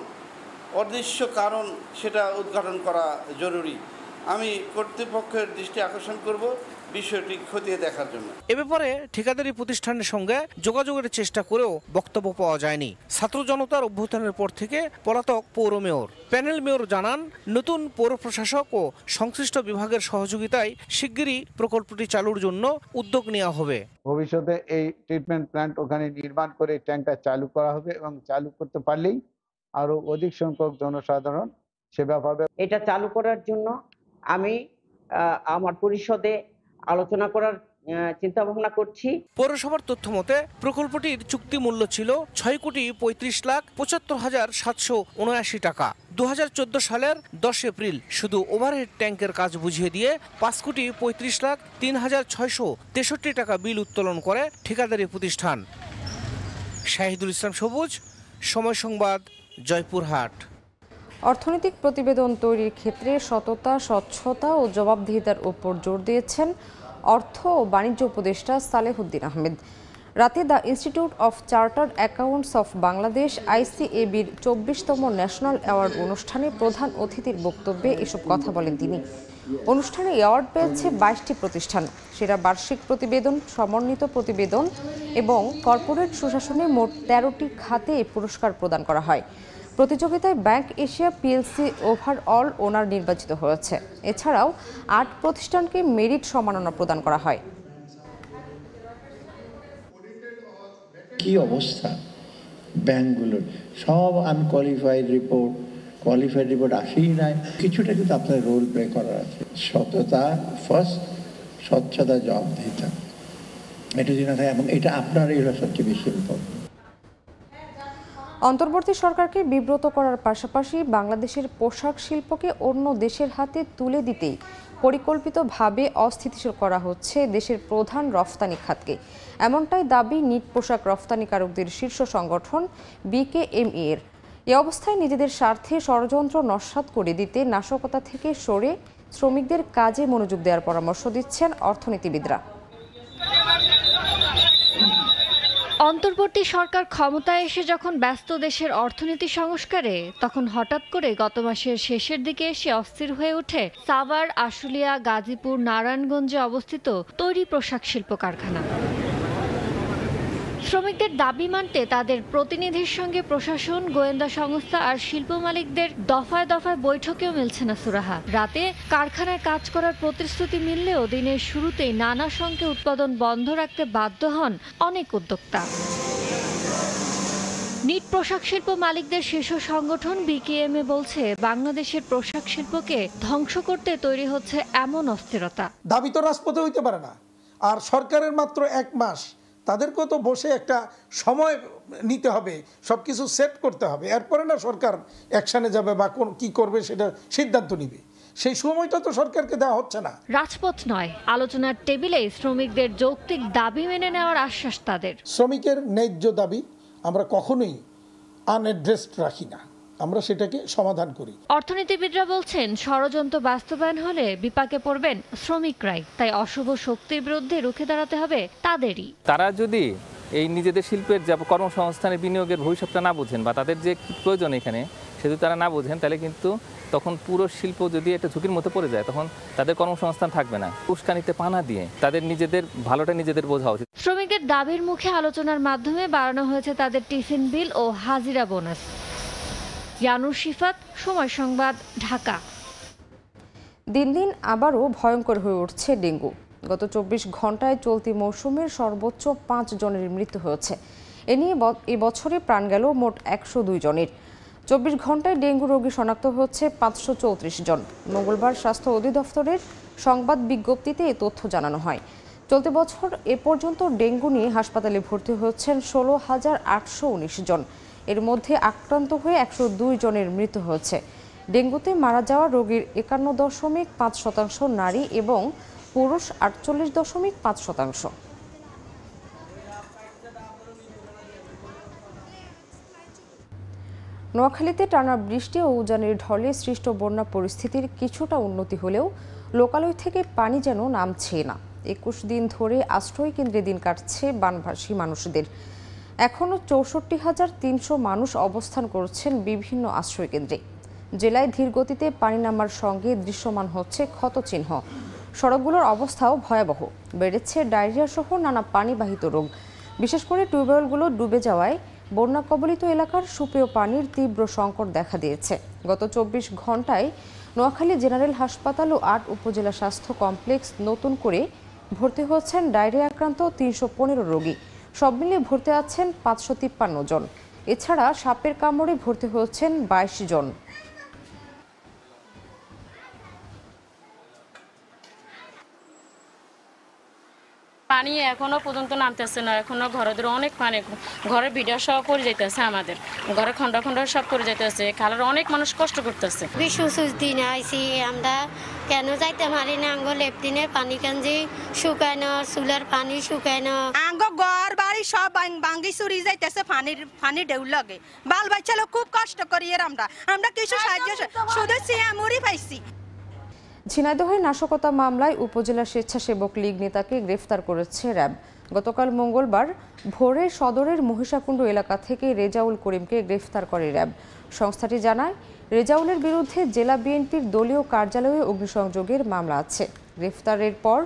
অদৃশ্য কারণ, সেটা উদ্ঘাটন করা জরুরি। আমি কর্তৃপক্ষের দৃষ্টি আকর্ষণ করব বিষয়টি খতিয়ে দেখার জন্য। এ ব্যাপারে ঠিকাদারি প্রতিষ্ঠানের সঙ্গে যোগাযোগের চেষ্টা করেও বক্তব্য পাওয়া যায়নি। ছাত্র জনতার অভ্যুত্থানের পর থেকে পলাতক পৌর মেয়র। প্যানেল মেয়র জানান, নতুন পৌর প্রশাসক ও সংশ্লিষ্ট বিভাগের সহযোগিতায় শিগগিরই প্রকল্পটি চালুর জন্য উদ্যোগ নেওয়া হবে। ভবিষ্যতে এই ট্রিটমেন্ট প্ল্যান্ট ওখানে নির্মাণ করে ট্যাঙ্কটা চালু করা হবে এবং চালু করতে পারলেই আরো অধিক সংখ্যক জনসাধারণ সেবা পাবে। এটা চালু করার জন্য আমি আমার পরিষদে আলোচনা করার চিন্তা ভাবনা করছি। পৌরসভার তথ্য মতে প্রকল্পটির চুক্তি মূল্য ছিল 6,35,75,779 টাকা। 2014 সালের 10 এপ্রিল শুধু ওভারহেড ট্যাঙ্কের কাজ বুঝিয়ে দিয়ে 5,35,03,663 টাকা বিল উত্তোলন করে ঠিকাদারি প্রতিষ্ঠান। শাহিদুল ইসলাম সবুজ, সময় সংবাদ, জয়পুরহাট। অর্থনৈতিক প্রতিবেদন তৈরির ক্ষেত্রে সততা, স্বচ্ছতা ও জবাবদিহিতার উপর জোর দিয়েছেন অর্থ ও বাণিজ্য উপদেষ্টা সালেহুদ্দিন আহমেদ। রাতে the Institute of Chartered Accountants of Bangladesh ICAB-র 24তম ন্যাশনাল অ্যাওয়ার্ড অনুষ্ঠানে প্রধান অতিথির বক্তব্যে এসব কথা বলেন তিনি। অনুষ্ঠানে অ্যাওয়ার্ড পেয়েছে 22টি প্রতিষ্ঠান। সেরা বার্ষিক প্রতিবেদন, সমন্বিত প্রতিবেদন এবং কর্পোরেট সুশাসনে মোট 13টি খাতে এই পুরস্কার প্রদান করা হয়। প্রতিযোগিতায় ব্যাংক এশিয়া PLC ওভারঅল ওনার নির্বাচিত হয়েছে। এছাড়াও 8 প্রতিষ্ঠানকে মেরিট সম্মাননা প্রদান করা হয়। কি অবস্থা ব্যাংকগুলোর, সব আনকোয়ালিফাইড রিপোর্ট, কোয়ালিফাইড রিপোর্ট আসেই নাই। কিছুটা কিন্তু আপনার রোল প্লে করার আছে। সততা ফার্স্ট, স্বচ্ছতা, জবাবদিহিতা, এটা যদি না থাকে, এবং এটা আপনারই হলো সবচেয়ে বেশি ইম্পর্টেন্ট। অন্তর্বর্তী সরকারকে বিব্রত করার পাশাপাশি বাংলাদেশের পোশাক শিল্পকে অন্য দেশের হাতে তুলে দিতেই পরিকল্পিতভাবে অস্থিতিশীল করা হচ্ছে দেশের প্রধান রফতানি খাতকে। এমনটাই দাবি নিট পোশাক রফতানিকারকদের শীর্ষ সংগঠন BKME এর। এ অবস্থায় নিজেদের স্বার্থে ষড়যন্ত্র নস্যাৎ করে দিতে নাশকতা থেকে সরে শ্রমিকদের কাজে মনোযোগ দেওয়ার পরামর্শ দিচ্ছেন অর্থনীতিবিদরা। অন্তর্বর্তী সরকার ক্ষমতায় এসে যখন ব্যস্ত দেশের অর্থনীতি সংস্কারে, তখন হঠাৎ করে গত মাসের শেষের দিকে এসে অস্থির হয়ে ওঠে সাভার, আশুলিয়া, গাজীপুর, নারায়ণগঞ্জে অবস্থিত তৈরি পোশাক শিল্প কারখানা। শ্রমিকদের দাবি মানতে তাদের প্রতিনিধির সঙ্গে প্রশাসন, গোয়েন্দা সংস্থা আর শিল্প মালিকদের দফায় দফায় বৈঠকেও মিলছে না সুরাহা। রাতে কারখানায় কাজ করার প্রতিশ্রুতি মিললেও দিনের শুরুতেই নানা শঙ্কে উৎপাদন বন্ধ রাখতে বাধ্য হন অনেক উদ্যোক্তা। নিট পোশাক শিল্প মালিকদের শীর্ষ সংগঠন BKME বলছে, বাংলাদেশের পোশাক শিল্পকে ধ্বংস করতে তৈরি হচ্ছে এমন অস্থিরতা। দাবি তো রাজপথে হইতে পারে না, আর সরকারের মাত্র 1 মাস, তাদেরকেও তো বসে একটা সময় নিতে হবে, সব কিছু সেট করতে হবে, এরপরে না সরকার অ্যাকশনে যাবে বা কি করবে সেটা সিদ্ধান্ত নিবে। সেই সময়টা তো সরকারকে দেওয়া হচ্ছে না। রাজপথ নয়, আলোচনার টেবিলে শ্রমিকদের যৌক্তিক দাবি মেনে নেওয়ার আশ্বাস তাদের। শ্রমিকের ন্যায্য দাবি আমরা কখনোই আনএড্রেসড রাখি না, আমরা সেটাকে সমাধান করি। অর্থনীতিবিদরা বলছেন, ষড়যন্ত্র বাস্তবায়ন হলে বিপাকে পড়বেন শ্রমিকরাই। তাই অশুভ শক্তির বিরুদ্ধে রুখে দাঁড়াতে হবে তাদেরই। তারা যদি এই নিজেদের শিল্পের যে কর্মসংস্থানে বিনিয়োগের ভবিষ্যৎটা না বুঝেন, বা তাদের যে প্রয়োজন এখানে সে যদি তারা না বুঝেন, তাহলে কিন্তু তখন পুরো শিল্প যদি একটা ঝুঁকির মতো পড়ে যায়, তখন তাদের কর্মসংস্থান থাকবে না। উস্কানিতে পানা দিয়ে তাদের নিজেদের ভালোটা নিজেদের বোঝা উচিত। শ্রমিকদের দাবির মুখে আলোচনার মাধ্যমে বাড়ানো হয়েছে তাদের টিফিন বিল ও হাজিরা বোনাস। ইয়ানুর শিফাত, সময় সংবাদ, ঢাকা। দিন দিন আবারও ভয়ঙ্কর হয়ে উঠছে ডেঙ্গু। গত 24 ঘন্টায় চলতি মৌসুমের সর্বোচ্চ 5 জনের মৃত্যু হয়েছে। এ নিয়ে এবছরে প্রাণ গেল মোট 102 জনের। 24 ঘন্টায় ডেঙ্গু রোগী শনাক্ত হচ্ছে 534 জন। মঙ্গলবার স্বাস্থ্য অধিদপ্তরের সংবাদ বিজ্ঞপ্তিতে এ তথ্য জানানো হয়। চলতি বছর এ পর্যন্ত ডেঙ্গু নিয়ে হাসপাতালে ভর্তি হচ্ছেন 16,819 জন। এর মধ্যে আক্রান্ত হয়ে 102 জনের মৃত্যু হয়েছে। ডেঙ্গুতে মারা যাওয়া রোগীর 51.5% নারী এবং পুরুষ 48.5%। নোয়াখালীতে টানা বৃষ্টি ও উজানের ঢলে সৃষ্ট বন্যা পরিস্থিতির কিছুটা উন্নতি হলেও লোকালয় থেকে পানি যেন নামছে না। 21 দিন ধরে আশ্রয় কেন্দ্রে দিন কাটছে বানভাসী মানুষদের। এখনও 64,300 মানুষ অবস্থান করছেন বিভিন্ন আশ্রয় কেন্দ্রে। জেলায় ধীর গতিতে পানি নামার সঙ্গে দৃশ্যমান হচ্ছে ক্ষতচিহ্ন। সড়কগুলোর অবস্থাও ভয়াবহ। বেড়েছে ডায়রিয়া সহ নানা পানিবাহিত রোগ। বিশেষ করে টিউবওয়েলগুলো ডুবে যাওয়ায় বন্যা কবলিত এলাকার সুপেয় পানির তীব্র সংকট দেখা দিয়েছে। গত 24 ঘন্টায় নোয়াখালী জেনারেল হাসপাতাল ও 8 উপজেলা স্বাস্থ্য কমপ্লেক্স নতুন করে ভর্তি হচ্ছেন ডায়রিয়া আক্রান্ত 315 রোগী। সব মিলিয়ে ভর্তি আছেন 553 জন। এছাড়া সাপের কামড়ে ভর্তি হচ্ছেন 22 জন। পানি এখনো পর্যন্ত নামতেছে না, এখনো ঘরের অনেক পানি, ঘরের ভিডিও সব পড়ে যাইতেছে, আমাদের ঘরে খন্ড খন্ড সব পড়ে যাইতেছে। খালার অনেক মানুষ কষ্ট করতেছে। বিশুষ দিন আইসি আমরা কেন যাইতে পারি না, আঙ্গ লেপটিনে পানি কাঞ্জি শুকায় না, চুলার পানি শুকায় না, আঙ্গ ঘর বাড়ি সব ভাঙ্গি চুরি যাইতেছে পানি ঢেউ লাগে। বাল বাচ্চা খুব কষ্ট করি আমরা কিছু সাহায্য শুধু সিয়ামুরি পাইছি। ঝিনাইদহে নাশকতা মামলায় উপজেলা স্বেচ্ছাসেবক লীগ নেতাকে গ্রেফতার করেছে র্যাব। গতকাল মঙ্গলবার ভোরে সদরের মহিষাকুণ্ড এলাকা থেকে রেজাউল করিমকে গ্রেফতার করে র্যাব। সংস্থাটি জানায়, রেজাউলের বিরুদ্ধে জেলা বিএনপির দলীয় কার্যালয়ে অগ্নিসংযোগের মামলা আছে। গ্রেফতারের পর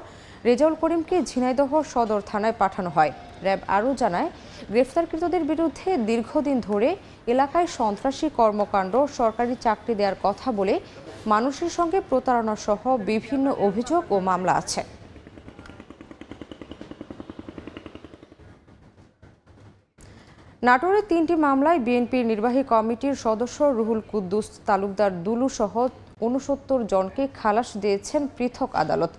রেজাউল করিমকে ঝিনাইদহ সদর থানায় পাঠানো হয়। র্যাব আরও জানায়, গ্রেফতারকৃতদের বিরুদ্ধে দীর্ঘদিন ধরে এলাকায় সন্ত্রাসী কর্মকাণ্ড, সরকারি চাকরি দেওয়ার কথা বলে মানুষের সঙ্গে প্রতারণা সহ বিভিন্ন অভিযোগ ও মামলা আছে। নাটোরে 3টি মামলায় বিএনপির নির্বাহী কমিটির সদস্য রুহুল কুদ্দুস তালুকদার দুলু সহ 69 জনকে খালাস দিয়েছেন পৃথক আদালত।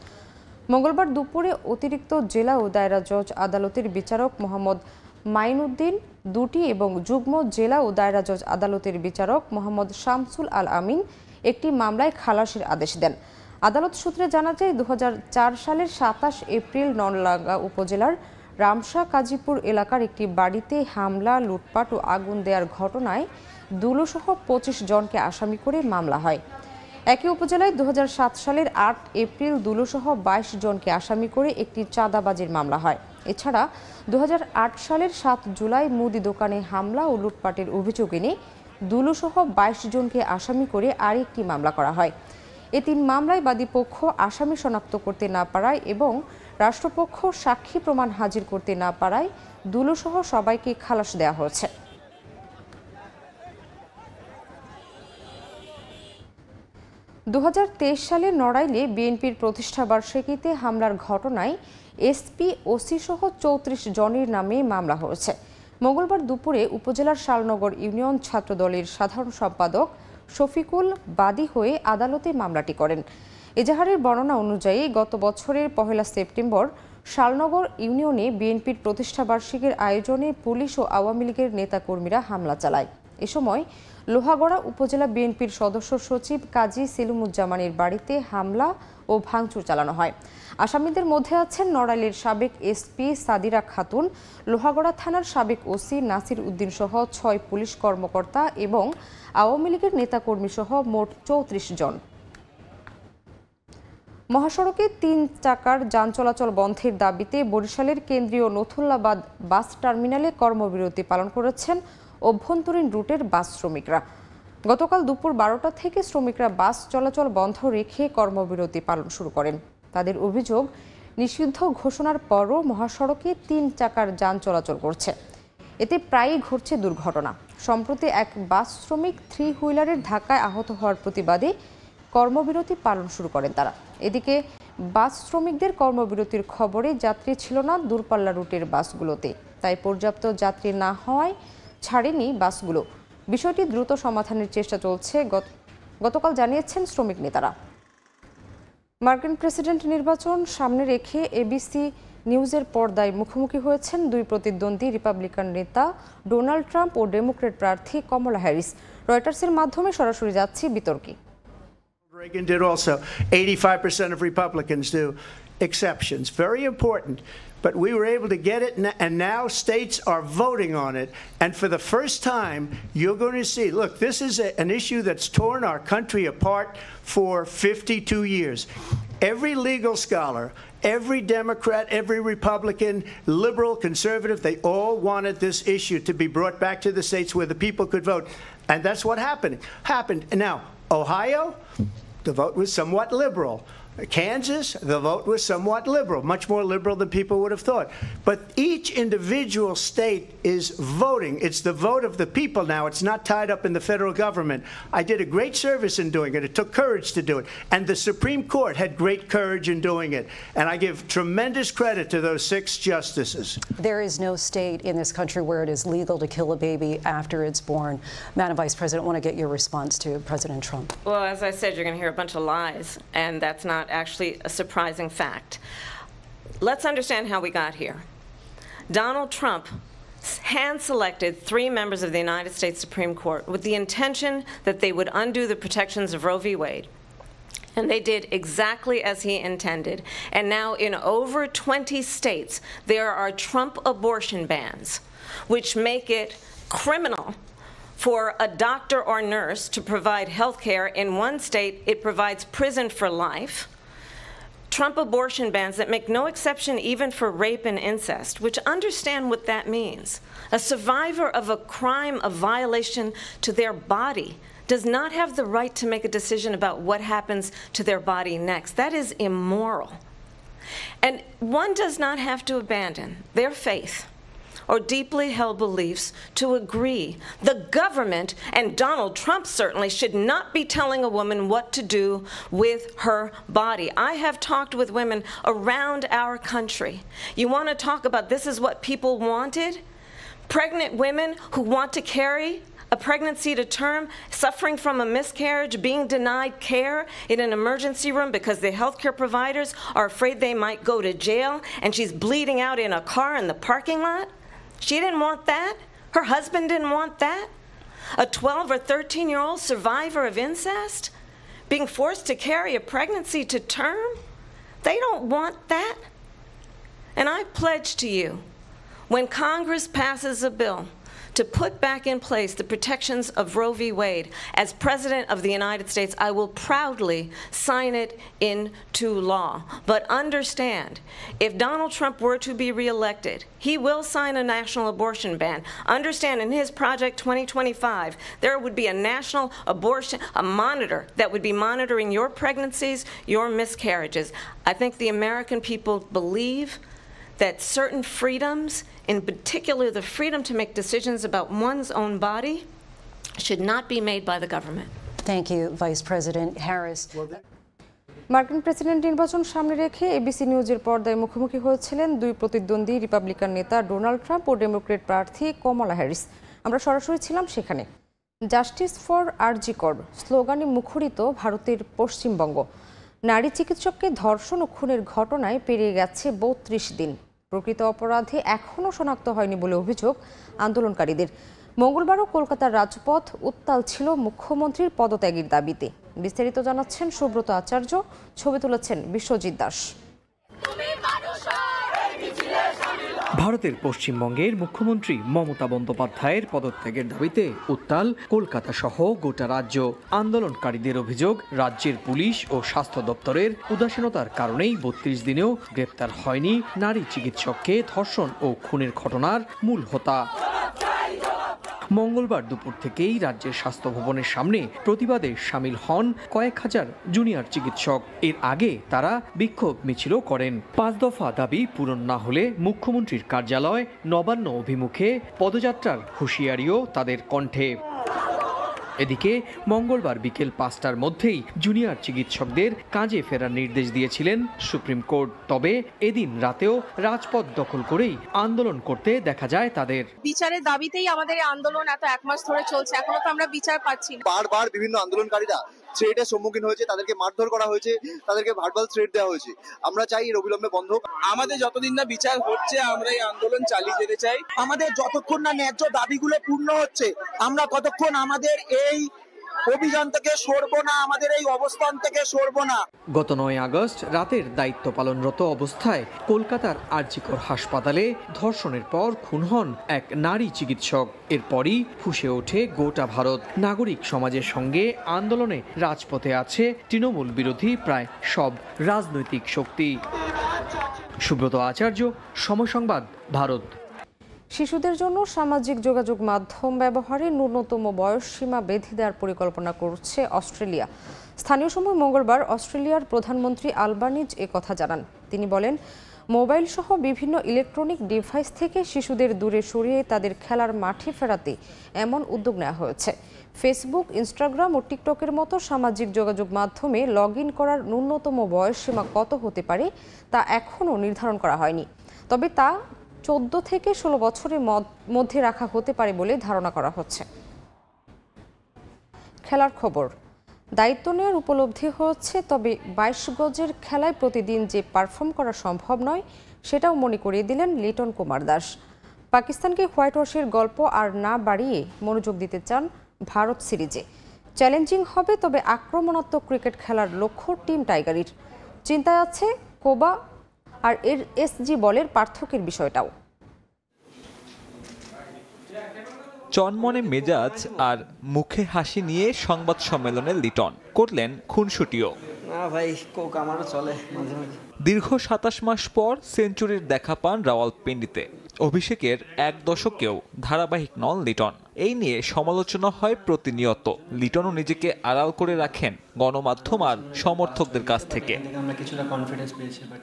মঙ্গলবার দুপুরে অতিরিক্ত জেলা ও দায়রা জজ আদালতের বিচারক মোহাম্মদ মাইনুদ্দিন 2টি এবং যুগ্ম জেলা ও দায়রা জজ আদালতের বিচারক মোহাম্মদ শামসুল আল আমিন একটি মামলায় খালাসের আদেশ দেন। আদালত সূত্রে জানা যায়, 2004 সালের 27 এপ্রিল নলডাঙ্গা উপজেলার রামশা কাজীপুর এলাকার একটি বাড়িতে হামলা, লুটপাট ও আগুন দেওয়ার ঘটনায় দুলুসহ 25 জনকে আসামি করে মামলা হয়। একই উপজেলায় 2007 সালের 8 এপ্রিল দুলুসহ 22 জনকে আসামি করে একটি চাঁদাবাজির মামলা হয়। এছাড়া 2008 সালের 7 জুলাই মুদি দোকানে হামলা ও লুটপাটের অভিযোগ এনে দুলুসহ 22 জনকে আসামি করে আরেকটি মামলা করা হয়। এ 3 মামলায় বাদীপক্ষ আসামি শনাক্ত করতে না পারায় এবং রাষ্ট্রপক্ষ সাক্ষী প্রমাণ হাজির করতে না পারায় দুলুসহ সবাইকে খালাস দেওয়া হয়েছে। দু সালে নড়াইলে বিএনপির প্রতিষ্ঠাবার্ষিকীতে হামলার ঘটনায় এসপি, ওসি সহ 34 জনের নামে মামলা হয়েছে। মঙ্গলবার দুপুরে উপজেলার শালনগর ইউনিয়ন ছাত্রদলের সাধারণ সম্পাদক শফিকুল বাদী হয়ে আদালতে মামলাটি করেন। এজাহারের বর্ণনা অনুযায়ী গত বছরের 1 সেপ্টেম্বর শালনগর ইউনিয়নে বিএনপির প্রতিষ্ঠাবার্ষিকীর আয়োজনে পুলিশ ও আওয়ামী লীগের নেতাকর্মীরা হামলা চালায়। এ সময় লোহাগড়া উপজেলা বিএনপির সদস্য সচিব কাজী সেলিমুজ্জামানের বাড়িতে হামলা ও ভাঙচুর চালানো হয়। আসামিদের মধ্যে আছেন নড়াইলের সাবেক এসপি সাদিরা খাতুন, লোহাগড়া থানার সাবেক ওসি নাসির উদ্দিন সহ 6 পুলিশ কর্মকর্তা এবং আওয়ামী লীগের নেতাকর্মী সহ মোট 34 জন। মহাসড়কে 3 চাকার যান চলাচল বন্ধের দাবিতে বরিশালের কেন্দ্রীয় নথুল্লাবাদ বাস টার্মিনালে কর্মবিরতি পালন করেছেন অভ্যন্তরীণ রুটের বাস শ্রমিকরা। গতকাল দুপুর 12টা থেকে শ্রমিকরা বাস চলাচল বন্ধ রেখে কর্মবিরতি পালন শুরু করেন। তাদের অভিযোগ, নিষিদ্ধ ঘোষণার পরও মহাসড়কে 3 চাকার যান চলাচল করছে। এতে প্রায়ই ঘটছে দুর্ঘটনা। সম্প্রতি এক বাস শ্রমিক 3 হুইলারের ধাক্কায় আহত হওয়ার প্রতিবাদে কর্মবিরতি পালন শুরু করেন তারা। এদিকে বাস শ্রমিকদের কর্মবিরতির খবরে যাত্রী ছিল না দূরপাল্লা রুটের বাসগুলোতে, তাই পর্যাপ্ত যাত্রী না হওয়ায় ছাড়েনি বাসগুলো। বিষয়টি দ্রুত সমাধানের চেষ্টা চলছে গতকাল জানিয়েছেন শ্রমিক নেতারা। মার্কিন প্রেসিডেন্ট নির্বাচন সামনে রেখে এবিসি নিউজের পর্দায় মুখোমুখি হয়েছেন দুই প্রতিদ্বন্দ্বী রিপাবলিকান নেতা ডোনাল্ড ট্রাম্প ও ডেমোক্র্যাট প্রার্থী কমলা হ্যারিস। রয়টার্সের মাধ্যমে সরাসরি যাচ্ছি বিতর্কে। Reagan did also. 85% of Republicans do. Exceptions, very important. But we were able to get it, and now states are voting on it. And for the first time, you're going to see, look, this is an issue that's torn our country apart for 52 years. Every legal scholar, every Democrat, every Republican, liberal, conservative, they all wanted this issue to be brought back to the states where the people could vote. And that's what happened. And now, Ohio, the vote was somewhat liberal. Kansas, the vote was somewhat liberal, much more liberal than people would have thought. But each individual state is voting. It's the vote of the people now. It's not tied up in the federal government. I did a great service in doing it. It took courage to do it. And the Supreme Court had great courage in doing it. And I give tremendous credit to those 6 justices. There is no state in this country where it is legal to kill a baby after it's born. Madam Vice President, I want to get your response to President Trump. Well, as I said, you're going to hear a bunch of lies, and that's not actually a surprising fact. Let's understand how we got here. Donald Trump hand-selected 3 members of the United States Supreme Court with the intention that they would undo the protections of Roe v. Wade. And they did exactly as he intended. And now in over 20 states, there are Trump abortion bans, which make it criminal for a doctor or nurse to provide health care. In one state, it provides prison for life. Trump abortion bans that make no exception even for rape and incest, which understand what that means. A survivor of a crime of violation to their body does not have the right to make a decision about what happens to their body next. That is immoral. And one does not have to abandon their faith or deeply held beliefs to agree. The government, and Donald Trump certainly, should not be telling a woman what to do with her body. I have talked with women around our country. You want to talk about this is what people wanted? Pregnant women who want to carry a pregnancy to term, suffering from a miscarriage, being denied care in an emergency room because the healthcare providers are afraid they might go to jail, and she's bleeding out in a car in the parking lot. She didn't want that. Her husband didn't want that. A 12 or 13-year-old survivor of incest being forced to carry a pregnancy to term. They don't want that. And I pledge to you, when Congress passes a bill to put back in place the protections of Roe v. Wade, as President of the United States, I will proudly sign it into law. But understand, if Donald Trump were to be reelected, he will sign a national abortion ban. Understand, in his Project 2025, there would be a national abortion, a monitor that would be monitoring your pregnancies, your miscarriages. I think the American people believe that certain freedoms, in particular the freedom to make decisions about one's own body, should not be made by the government. Thank you, Vice President Harris. মার্কিন president নির্বাচন সামনে রেখে ABC নিউজের পর্দায় মুখোমুখি হয়েছিলেন দুই প্রতিদ্বন্দ্বী রিপাবলিকান নেতা ডোনাল্ড ট্রাম্প ও ডেমোক্র্যাট প্রার্থী কমলা হ্যারিস। আমরা সরাসরি ছিলাম সেখানে। জাস্টিস ফর আরজি কর স্লোগানে মুখরিত ভারতের পশ্চিমবঙ্গ। নারী চিকিৎসককে ধর্ষণ ও খুনের ঘটনায় পেরিয়ে গেছে 32 দিন। প্রকৃত অপরাধী এখনও শনাক্ত হয়নি বলে অভিযোগ আন্দোলনকারীদের। মঙ্গলবারও কলকাতার রাজপথ উত্তাল ছিল মুখ্যমন্ত্রীর পদত্যাগের দাবিতে। বিস্তারিত জানাচ্ছেন সুব্রত আচার্য, ছবি তুলেছেন বিশ্বজিৎ দাস। ভারতের পশ্চিমবঙ্গের মুখ্যমন্ত্রী মমতা বন্দ্যোপাধ্যায়ের পদত্যাগের দাবিতে উত্তাল কলকাতা সহ গোটা রাজ্য। আন্দোলনকারীদের অভিযোগ, রাজ্যের পুলিশ ও স্বাস্থ্য দপ্তরের উদাসীনতার কারণেই 32 দিনেও গ্রেপ্তার হয়নি নারী চিকিৎসককে ধর্ষণ ও খুনের ঘটনার মূল হোতা। মঙ্গলবার দুপুর থেকেই রাজ্যের স্বাস্থ্য ভবনের সামনে প্রতিবাদে সামিল হন কয়েক হাজার জুনিয়র চিকিৎসক। এর আগে তারা বিক্ষোভ মিছিলও করেন। 5 দফা দাবি পূরণ না হলে মুখ্যমন্ত্রীর কার্যালয় নবান্ন অভিমুখে পদযাত্রার হুঁশিয়ারিও তাদের কণ্ঠে। এদিকে মঙ্গলবার বিকেল 5টার মধ্যেই জুনিয়র চিকিৎসকদের কাজে ফেরার নির্দেশ দিয়েছিলেন সুপ্রিম কোর্ট। তবে এদিন রাতেও রাজপথ দখল করেই আন্দোলন করতে দেখা যায় তাদের। বিচারের দাবিতেই আমাদের এই আন্দোলন এত 1 মাস ধরে চলছে, এখনো তো আমরা বিচার পাচ্ছি না। বারবার বিভিন্ন আন্দোলনকারীরা থ্রেটের সম্মুখীন হয়েছে, তাদেরকে মারধর করা হয়েছে, তাদেরকে ভার্বাল থ্রেট দেওয়া হয়েছে। আমরা চাই এর অবিলম্বে বন্ধ হোক। আমাদের যতদিন না বিচার হচ্ছে আমরা এই আন্দোলন চালিয়ে যেতে চাই। আমাদের যতক্ষণ না ন্যায্য দাবিগুলো পূর্ণ হচ্ছে আমরা ততক্ষণ আমাদের এই অভিযান থেকে সরব না, আমাদের এই অবস্থান থেকে সরব না। গত 9 আগস্ট রাতের দায়িত্ব পালনরত অবস্থায় কলকাতার আরজিকর হাসপাতালে ধর্ষণের পর খুন হন এক নারী চিকিৎসক। এরপরই ফুঁসে ওঠে গোটা ভারত। নাগরিক সমাজের সঙ্গে আন্দোলনে রাজপথে আছে তৃণমূল বিরোধী প্রায় সব রাজনৈতিক শক্তি। সুব্রত আচার্য, সময় সংবাদ, ভারত। শিশুদের জন্য সামাজিক যোগাযোগ মাধ্যম ব্যবহারে ন্যূনতম বয়সসীমা বেঁধে দেওয়ার পরিকল্পনা করছে অস্ট্রেলিয়া। স্থানীয় সময় মঙ্গলবার অস্ট্রেলিয়ার প্রধানমন্ত্রী আলবানিজ কথা জানান। তিনি বলেন, মোবাইল সহ বিভিন্ন ইলেকট্রনিক ডিভাইস থেকে শিশুদের দূরে সরিয়ে তাদের খেলার মাঠে ফেরাতে এমন উদ্যোগ নেওয়া হয়েছে। ফেসবুক, ইনস্টাগ্রাম ও টিকটকের মতো সামাজিক যোগাযোগ মাধ্যমে লগ ইন করার ন্যূনতম বয়সসীমা কত হতে পারে তা এখনও নির্ধারণ করা হয়নি। তবে তা 14 থেকে 16 বছরের মধ্যে রাখা হতে পারে বলে ধারণা করা হচ্ছে। খেলার খবর। দায়িত্ব নেওয়ার উপলব্ধি হচ্ছে, তবে 22 গজের খেলায় প্রতিদিন যে পারফর্ম করা সম্ভব নয় সেটাও মনে করিয়ে দিলেন লিটন কুমার দাস। পাকিস্তানকে হোয়াইট ওয়াশের গল্প আর না বাড়িয়ে মনোযোগ দিতে চান ভারত সিরিজে। চ্যালেঞ্জিং হবে, তবে আক্রমণাত্মক ক্রিকেট খেলার লক্ষ্য টিম টাইগারের। চিন্তায় আছে কোবা আর এর এসজি বলের পার্থক্যের বিষয়টাও। চনমনে মেজাজ আর মুখে হাসি নিয়ে সংবাদ সম্মেলনে লিটন করলেন খুনসুটিও। দীর্ঘ 27 মাস পর সেঞ্চুরির দেখা পান রাওয়ালপিন্ডিতে। অভিষেকের 1 দশকেও ধারাবাহিক নন লিটন। এই নিয়ে সমালোচনা হয় প্রতিনিয়ত। লিটনও নিজেকে আড়াল করে রাখেন গণমাধ্যম আর সমর্থকদের কাছ থেকে।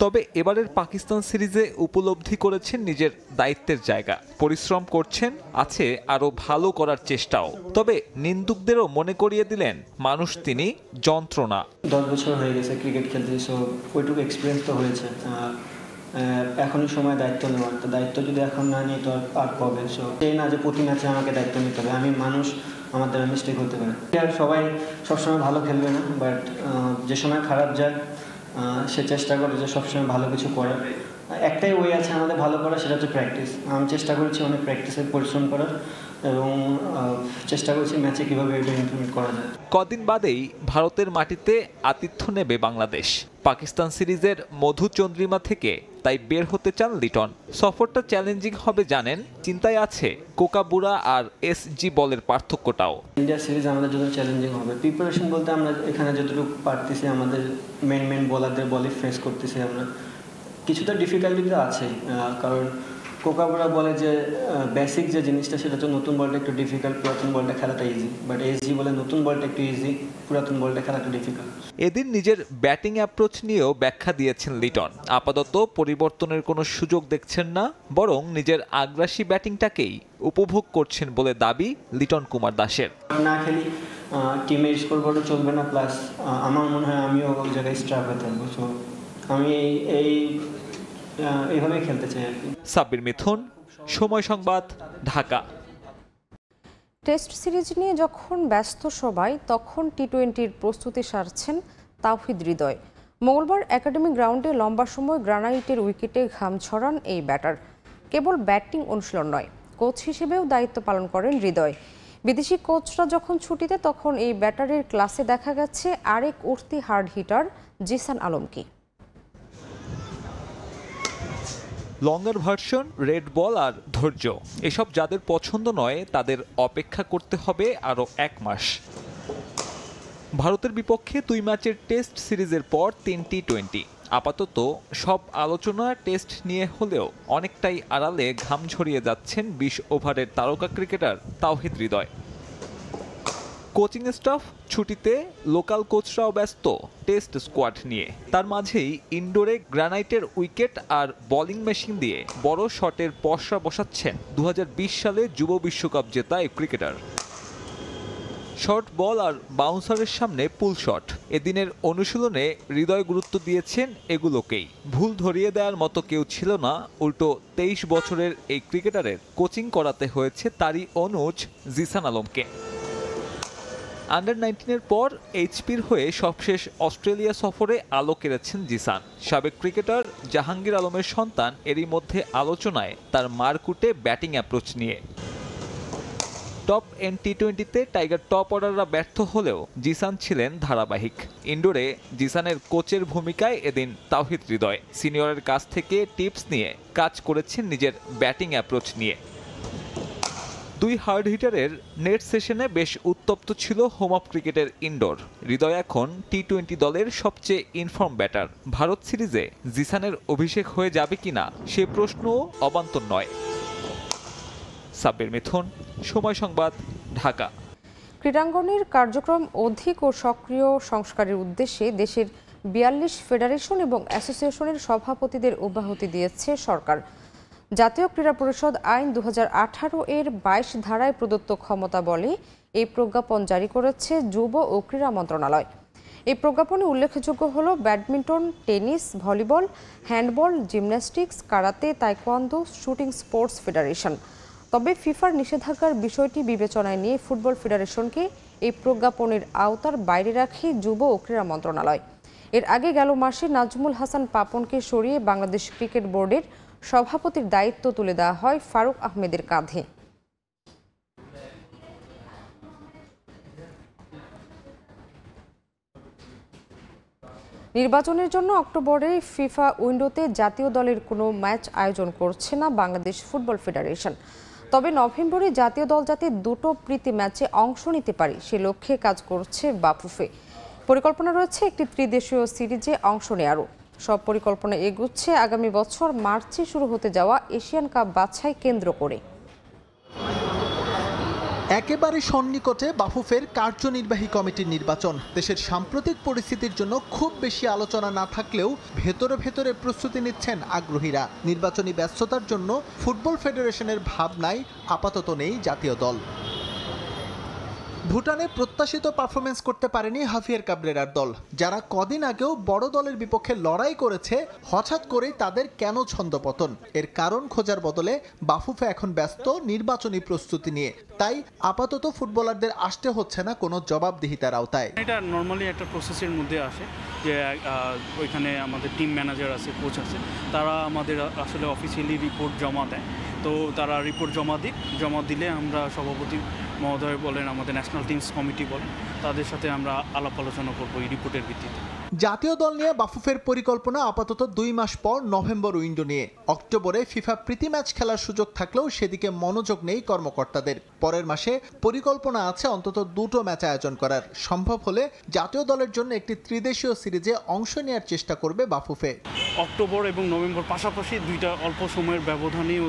তবে এবারের পাকিস্তান সিরিজে উপলব্ধি করেছেন নিজের দায়িত্বের জায়গা। পরিশ্রম করছেন, আছে আরো ভালো করার চেষ্টাও। তবে নিন্দুকদেরও মনে করিয়ে দিলেন মানুষ তিনি যন্ত্রণা। 10 বছর হয়ে গেছে ক্রিকেট খেলতে, সো ওইটুকু এক্সপিরিয়েন্স তো হয়েছে। এখনই সময় দায়িত্ব নেওয়ার, তো দায়িত্ব যদি এখন না নিই তো আর কবে? সো এই না যে প্রতি ম্যাচে আমাকে দায়িত্ব নিতে হবে। আমি মানুষ, আমার দ্বারা মিস্টেক হতে পারে। আর সবাই সবসময় ভালো খেলবে না, বাট যে সময় খারাপ যায় সে চেষ্টা করে যে সবসময় ভালো কিছু করার। একটাই ওয়ে আছে আমাদের ভালো করার, সেটা হচ্ছে প্র্যাকটিস। আমি চেষ্টা করেছি অনেক প্র্যাকটিসের পরিশ্রম করার এবং চেষ্টা করছি ম্যাচে কীভাবে এটা ইমপ্লিমেন্ট করা যায়। কদিন বাদেই ভারতের মাটিতে আতিথ্য নেবে বাংলাদেশ। পাকিস্তান সিরিজের মধুচন্দ্রিমা থেকে তাই বের হতে চান লিটন। সফরটা চ্যালেঞ্জিং হবে জানেন, চিন্তায় আছে কোকাবুরা আর এসজি বলের পার্থক্যটাও। ইন্ডিয়া সিরিজ আমাদের জন্য চ্যালেঞ্জিং হবে। প্রিপারেশন বলতে আমরা এখানে যতটুকু পারতেছি আমাদের মেন বোলারদের বলে ফেস করতেছি আমরা। কিছুটা ডিফিকাল্টি তো আছেই, কারণ কোকাবুরা বলে যে বেসিক যে জিনিসটা সেটা হচ্ছে নতুন বলটা একটু ডিফিকাল্ট, পুরাতন বলটা খেলাটা ইজি। বাট এসজি বলে নতুন বলটা একটু ইজি, পুরাতন বলটা খেলাটা ডিফিকাল্ট। এদিন নিজের ব্যাটিং অ্যাপ্রোচ নিয়েও ব্যাখ্যা দিয়েছেন লিটন। আপাতত পরিবর্তনের কোনো সুযোগ দেখছেন না, বরং নিজের আগ্রাসী ব্যাটিংটাকেই উপভোগ করছেন বলে দাবি লিটন কুমার দাসের। না খেলি টিমের স্কোরবোর্ডও চলবে না, প্লাস আমার মনে হয় আমিও ওই জায়গায় স্ট্রাক হয়ে থাকবো। সো আমি এইভাবে খেলতে চাই আর কি। সাব্বির মিথুন, সময় সংবাদ, ঢাকা। টেস্ট সিরিজ নিয়ে যখন ব্যস্ত সবাই, তখন টি-20-র প্রস্তুতি সারছেন তাওহিদ হৃদয়। মঙ্গলবার একাডেমি গ্রাউন্ডে লম্বা সময় গ্রানাইটের উইকেটে ঘাম ঝরান এই ব্যাটার। কেবল ব্যাটিং অনুশীলন নয়, কোচ হিসেবেও দায়িত্ব পালন করেন হৃদয়। বিদেশি কোচরা যখন ছুটিতে, তখন এই ব্যাটারের ক্লাসে দেখা গেছে আরেক উঠতি হার্ড হিটার জিসান আলমকে। লঙ্গার ভার্সন, রেড বল আর ধৈর্য, এসব যাদের পছন্দ নয় তাদের অপেক্ষা করতে হবে আরও 1 মাস। ভারতের বিপক্ষে 2 ম্যাচের টেস্ট সিরিজের পর 3 টি-20। আপাতত সব আলোচনা টেস্ট নিয়ে হলেও অনেকটাই আড়ালে ঘাম ঝরিয়ে যাচ্ছেন 20 ওভারের তারকা cricketer Towhid Hridoy. Coaching staff ছুটিতে, লোকাল কোচরাও ব্যস্ত টেস্ট স্কোয়াড নিয়ে। তার মাঝেই ইনডোরে গ্রানাইটের উইকেট আর বোলিং মেশিন দিয়ে বড় শটের পসরা বসাচ্ছেন 2020 সালে যুব বিশ্বকাপ জেতা এই ক্রিকেটার। শর্ট বল আর বাউন্সারের সামনে পুল শট। এদিনের অনুশীলনে হৃদয় গুরুত্ব দিয়েছেন এগুলোকেই। ভুল ধরিয়ে দেওয়ার মতো কেউ ছিল না, উল্টো 23 বছরের এই ক্রিকেটারের কোচিং করাতে হয়েছে তারই অনুজ জিসান আলমকে। আন্ডার-19-এর পর এইচপির হয়ে সবশেষ অস্ট্রেলিয়া সফরে আলো কেড়েছেন জিসান। সাবেক ক্রিকেটার জাহাঙ্গীর আলমের সন্তান এরই মধ্যে আলোচনায় তার মারকুটে ব্যাটিং অ্যাপ্রোচ নিয়ে। টপ এন্ড টি-20-তে টাইগার টপ অর্ডাররা ব্যর্থ হলেও জিসান ছিলেন ধারাবাহিক। ইনডোরে জিসানের কোচের ভূমিকায় এদিন তাওহিদ হৃদয় সিনিয়রের কাছ থেকে টিপস নিয়ে কাজ করেছেন নিজের ব্যাটিং অ্যাপ্রোচ নিয়ে। দুই হার্ড হিটারের নেট সেশনে বেশ উত্তপ্ত ছিল হোম অফ ক্রিকেটের ইনডোর। হৃদয় এখন টি-20 দলের সবচেয়ে ইনফর্ম ব্যাটার। ভারত সিরিজে জিসানের অভিষেক হয়ে যাবে কিনা সে প্রশ্নও অবান্তর নয়। সাব্বির মিথুন, সময় সংবাদ, ঢাকা। ক্রীড়াঙ্গনের কার্যক্রম অধিক ও সক্রিয় সংস্কারের উদ্দেশ্যে দেশের 42 ফেডারেশন এবং অ্যাসোসিয়েশনের সভাপতিদের অব্যাহতি দিয়েছে সরকার। জাতীয় ক্রীড়া পরিষদ আইন 2018 এর 22 ধারায় প্রদত্ত ক্ষমতা বলে এই প্রজ্ঞাপন জারি করেছে যুব ও ক্রীড়া মন্ত্রণালয়। এই প্রজ্ঞাপনে উল্লেখযোগ্য হল badminton, tennis, volleyball, handball, gymnastics, karate, taekwondo, shooting sports federation. তবে ফিফার নিষেধাজ্ঞার বিষয়টি বিবেচনায় নিয়ে ফুটবল ফেডারেশনকে এই প্রজ্ঞাপনের আওতার বাইরে রাখে যুব ও ক্রীড়া মন্ত্রণালয়। এর আগে গেল মাসে নাজমুল হাসান পাপনকে সরিয়ে বাংলাদেশ ক্রিকেট বোর্ডের সভাপতির দায়িত্ব তুলে দেওয়া হয় ফারুক আহমেদের কাঁধে। নির্বাচনের জন্য অক্টোবরে ফিফা উইন্ডোতে জাতীয় দলের কোনো ম্যাচ আয়োজন করছে না বাংলাদেশ ফুটবল ফেডারেশন। তবে নভেম্বরে জাতীয় দল যাতে দুটো প্রীতি ম্যাচে অংশ নিতে পারে সে লক্ষ্যে কাজ করছে বাফুফে। পরিকল্পনা রয়েছে একটি ত্রিদেশীয় সিরিজে অংশ নেয়ারও। সব পরিকল্পনা এগুচ্ছে আগামী বছর মার্চে শুরু হতে যাওয়া এশিয়ান কাপ বাছাই কেন্দ্র করে। একেবারে সন্নিকটে বাফুফের কার্যনির্বাহী কমিটির নির্বাচন। দেশের সাম্প্রতিক পরিস্থিতির জন্য খুব বেশি আলোচনা না থাকলেও ভেতরে ভেতরে প্রস্তুতি নিচ্ছেন আগ্রহীরা। নির্বাচনী ব্যস্ততার জন্য ফুটবল ফেডারেশনের ভাবনায় আপাতত নেই জাতীয় দল। ভুটানে প্রত্যাশিত পারফরমেন্স করতে পারেনি হাভিয়ার কাবরেরার দল, যারা কদিন আগেও বড় দলের বিপক্ষে লড়াই করেছে। হঠাৎ করেই তাদের কেন ছন্দপতন, এর কারণ খোঁজার বদলে বাফুফে এখন ব্যস্ত নির্বাচনী প্রস্তুতি নিয়ে। তাই আপাতত ফুটবলারদের আসতে হচ্ছে না কোনো জবাবদিহিতার আওতায়। এটা নর্মালি একটা প্রসেসের মধ্যে আসে যে ওইখানে আমাদের টিম ম্যানেজার আছে, কোচ আছে, তারা আমাদের আসলে অফিসিয়ালি রিপোর্ট জমা দেয়। তো তারা রিপোর্ট জমা দিলে আমরা সভাপতি মহোদয় বলেন, আমাদের ন্যাশনাল টিমস কমিটি বলেন, তাদের সাথে আমরা আলাপ আলোচনা করবো এই রিপোর্টের ভিত্তিতে। জাতীয় দল নিয়ে বাফুফের পরিকল্পনা আপাতত 2 মাস পর নভেম্বর উইন্ডো নিয়ে। অক্টোবরে ফিফা প্রীতি ম্যাচ খেলার সুযোগ থাকলেও সেদিকে মনোযোগ নেই কর্মকর্তাদের। পরের মাসে পরিকল্পনা আছে অন্তত 2টো ম্যাচ আয়োজন করার। সম্ভব হলে জাতীয় দলের জন্য একটি ত্রিদেশীয় সিরিজে অংশ নেওয়ার চেষ্টা করবে বাফুফে। অক্টোবর এবং নভেম্বর পাশাপাশি দুইটা অল্প সময়ের ব্যবধানেই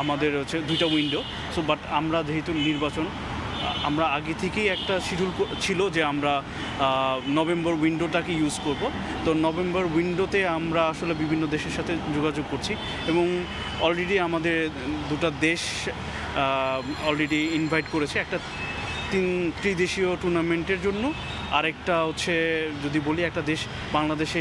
আমাদের 2টা উইন্ডো। সো বাট আমরা যেহেতু নির্বাচন, আমরা আগে থেকেই একটা শিডিউল ছিল যে আমরা নভেম্বর উইন্ডোটাকে ইউজ করব। তো নভেম্বর উইন্ডোতে আমরা আসলে বিভিন্ন দেশের সাথে যোগাযোগ করছি এবং অলরেডি আমাদের 2টা দেশ অলরেডি ইনভাইট করেছে একটা ত্রিদেশীয় টুর্নামেন্টের জন্য। আরেকটা যদি বলি একটা দেশ বাংলাদেশে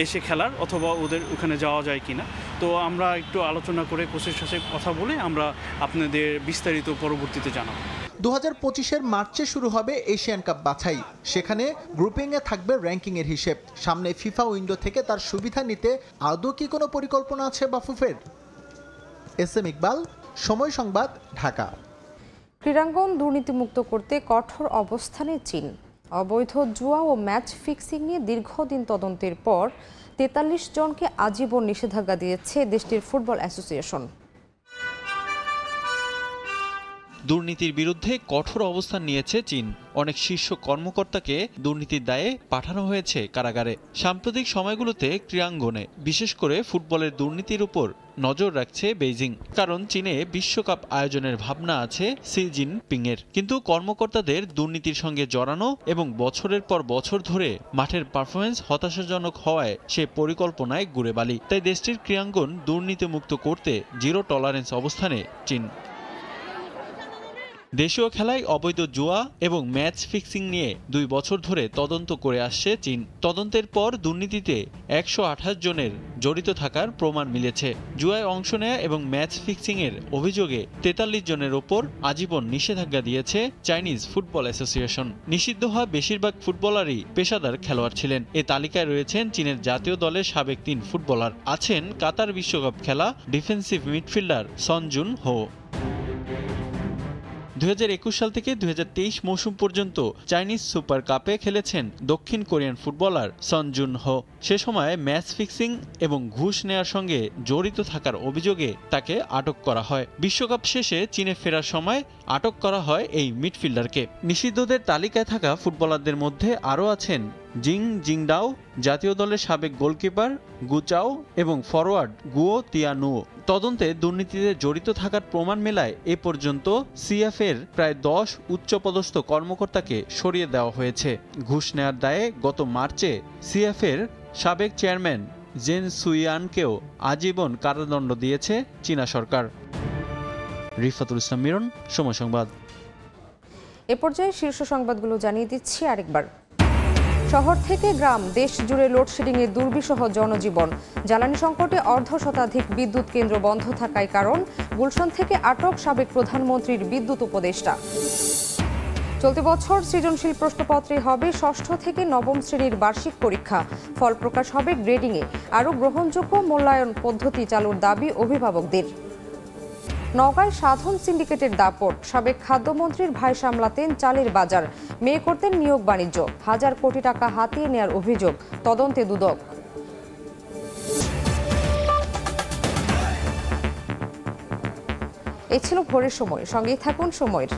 এসে খেলার, অথবা ওদের ওখানে যাওয়া যায় কিনা। তো আমরা একটু আলোচনা করে কোচের সাথে কথা বলে আমরা আপনাদের বিস্তারিত পরবর্তীতে জানাবো। 2025-এর মার্চে শুরু হবে এশিয়ান কাপ বাছাই। সেখানে গ্রুপিংয়ে থাকবে র্যাঙ্কিংয়ের হিসেব। সামনে ফিফা উইন্ডো থেকে তার সুবিধা নিতে আদৌ কি কোনো পরিকল্পনা আছে বাফুফের? এস.এম. ইকবাল, সময় সংবাদ, ঢাকা। ক্রীড়াঙ্গন দুর্নীতিমুক্ত করতে কঠোর অবস্থানে চীন। অবৈধ জুয়া ও ম্যাচ ফিক্সিং নিয়ে দীর্ঘদিন তদন্তের পর 43 জনকে আজীবন নিষেধাজ্ঞা দিয়েছে দেশটির ফুটবল অ্যাসোসিয়েশন। দুর্নীতির বিরুদ্ধে কঠোর অবস্থান নিয়েছে চীন। অনেক শীর্ষ কর্মকর্তাকে দুর্নীতির দায়ে পাঠানো হয়েছে কারাগারে। সাম্প্রতিক সময়গুলোতে ক্রীড়াঙ্গনে বিশেষ করে ফুটবলের দুর্নীতির উপর নজর রাখছে বেইজিং। কারণ চীনে বিশ্বকাপ আয়োজনের ভাবনা আছে সি জিনপিংয়ের। কিন্তু কর্মকর্তাদের দুর্নীতির সঙ্গে জড়ানো এবং বছরের পর বছর ধরে মাঠের পারফরমেন্স হতাশাজনক হওয়ায় সে পরিকল্পনায় গুড়ে বালি। তাই দেশটির ক্রীড়াঙ্গন দুর্নীতিমুক্ত করতে জিরো টলারেন্স অবস্থানে চীন। দেশীয় খেলায় অবৈধ জুয়া এবং ম্যাচ ফিক্সিং নিয়ে 2 বছর ধরে তদন্ত করে আসছে চীন। তদন্তের পর দুর্নীতিতে 128 জনের জড়িত থাকার প্রমাণ মিলেছে। জুয়ায় অংশ নেয়া এবং ম্যাচ ফিক্সিং এর অভিযোগে 43 জনের ওপর আজীবন নিষেধাজ্ঞা দিয়েছে চাইনিজ ফুটবল অ্যাসোসিয়েশন। নিষিদ্ধ হওয়া বেশিরভাগ ফুটবলারই পেশাদার খেলোয়াড় ছিলেন। এ তালিকায় রয়েছেন চীনের জাতীয় দলের সাবেক 3 ফুটবলার। আছেন কাতার বিশ্বকাপ খেলা ডিফেন্সিভ মিডফিল্ডার সন জুন হো। 2021 সাল থেকে 2023 মৌসুম পর্যন্ত চাইনিজ সুপার কাপে খেলেছেন দক্ষিণ কোরিয়ান ফুটবলার সন জুন হো। সে সময় ম্যাচ ফিক্সিং এবং ঘুষ নেয়ার সঙ্গে জড়িত থাকার অভিযোগে তাকে আটক করা হয়। বিশ্বকাপ শেষে চীনে ফেরার সময় আটক করা হয় এই মিডফিল্ডারকে। নিষিদ্ধদের তালিকায় থাকা ফুটবলারদের মধ্যে আরও আছেন জিং জিংডাও, জাতীয় দলের সাবেক গোলকিপার গুচাও এবং ফরওয়ার্ড গুও তিয়ানুও। তদন্তে দুর্নীতিতে জড়িত থাকার প্রমাণ মেলায় এ পর্যন্ত সিএফের প্রায় 10 উচ্চপদস্থ কর্মকর্তাকে সরিয়ে দেওয়া হয়েছে। ঘুষ নেয়ার দায়ে গত মার্চে সিএফের সাবেক চেয়ারম্যান জেন সুইয়ানকেও আজীবন কারাদণ্ড দিয়েছে চীনা সরকার। রিফাতুল ইসলাম মিরন, সময় সংবাদ। এ পর্যায়ে শীর্ষ সংবাদগুলো জানিয়ে দিচ্ছি আরেকবার। শহর থেকে গ্রাম, দেশ জুড়ে লোডশেডিংয়ে দুর্বিষহ জনজীবন। জ্বালানি সংকটে অর্ধশতাধিক বিদ্যুৎ কেন্দ্র বন্ধ থাকায় কারণ গুলশান থেকে আটক সাবেক প্রধানমন্ত্রীর বিদ্যুৎ উপদেষ্টা। চলতি বছর সৃজনশীল প্রশ্নপত্রে হবে 6ষ্ঠ থেকে 9ম শ্রেণীর বার্ষিক পরীক্ষা। ফল প্রকাশ হবে গ্রেডিংয়ে। আরও গ্রহণযোগ্য মূল্যায়ন পদ্ধতি চালুর দাবি অভিভাবকদের। নওগাঁয় সাধন সিন্ডিকেটের দাপট। সাবেক খাদ্যমন্ত্রীর ভাই সামলাতেন চালের বাজার, মেয়ে করতেন নিয়োগ বাণিজ্য। হাজার কোটি টাকা হাতিয়ে নেয়ার অভিযোগ, তদন্তে দুদক। এই ছিল ভোরের সময়। সঙ্গেই থাকুন সময়ের।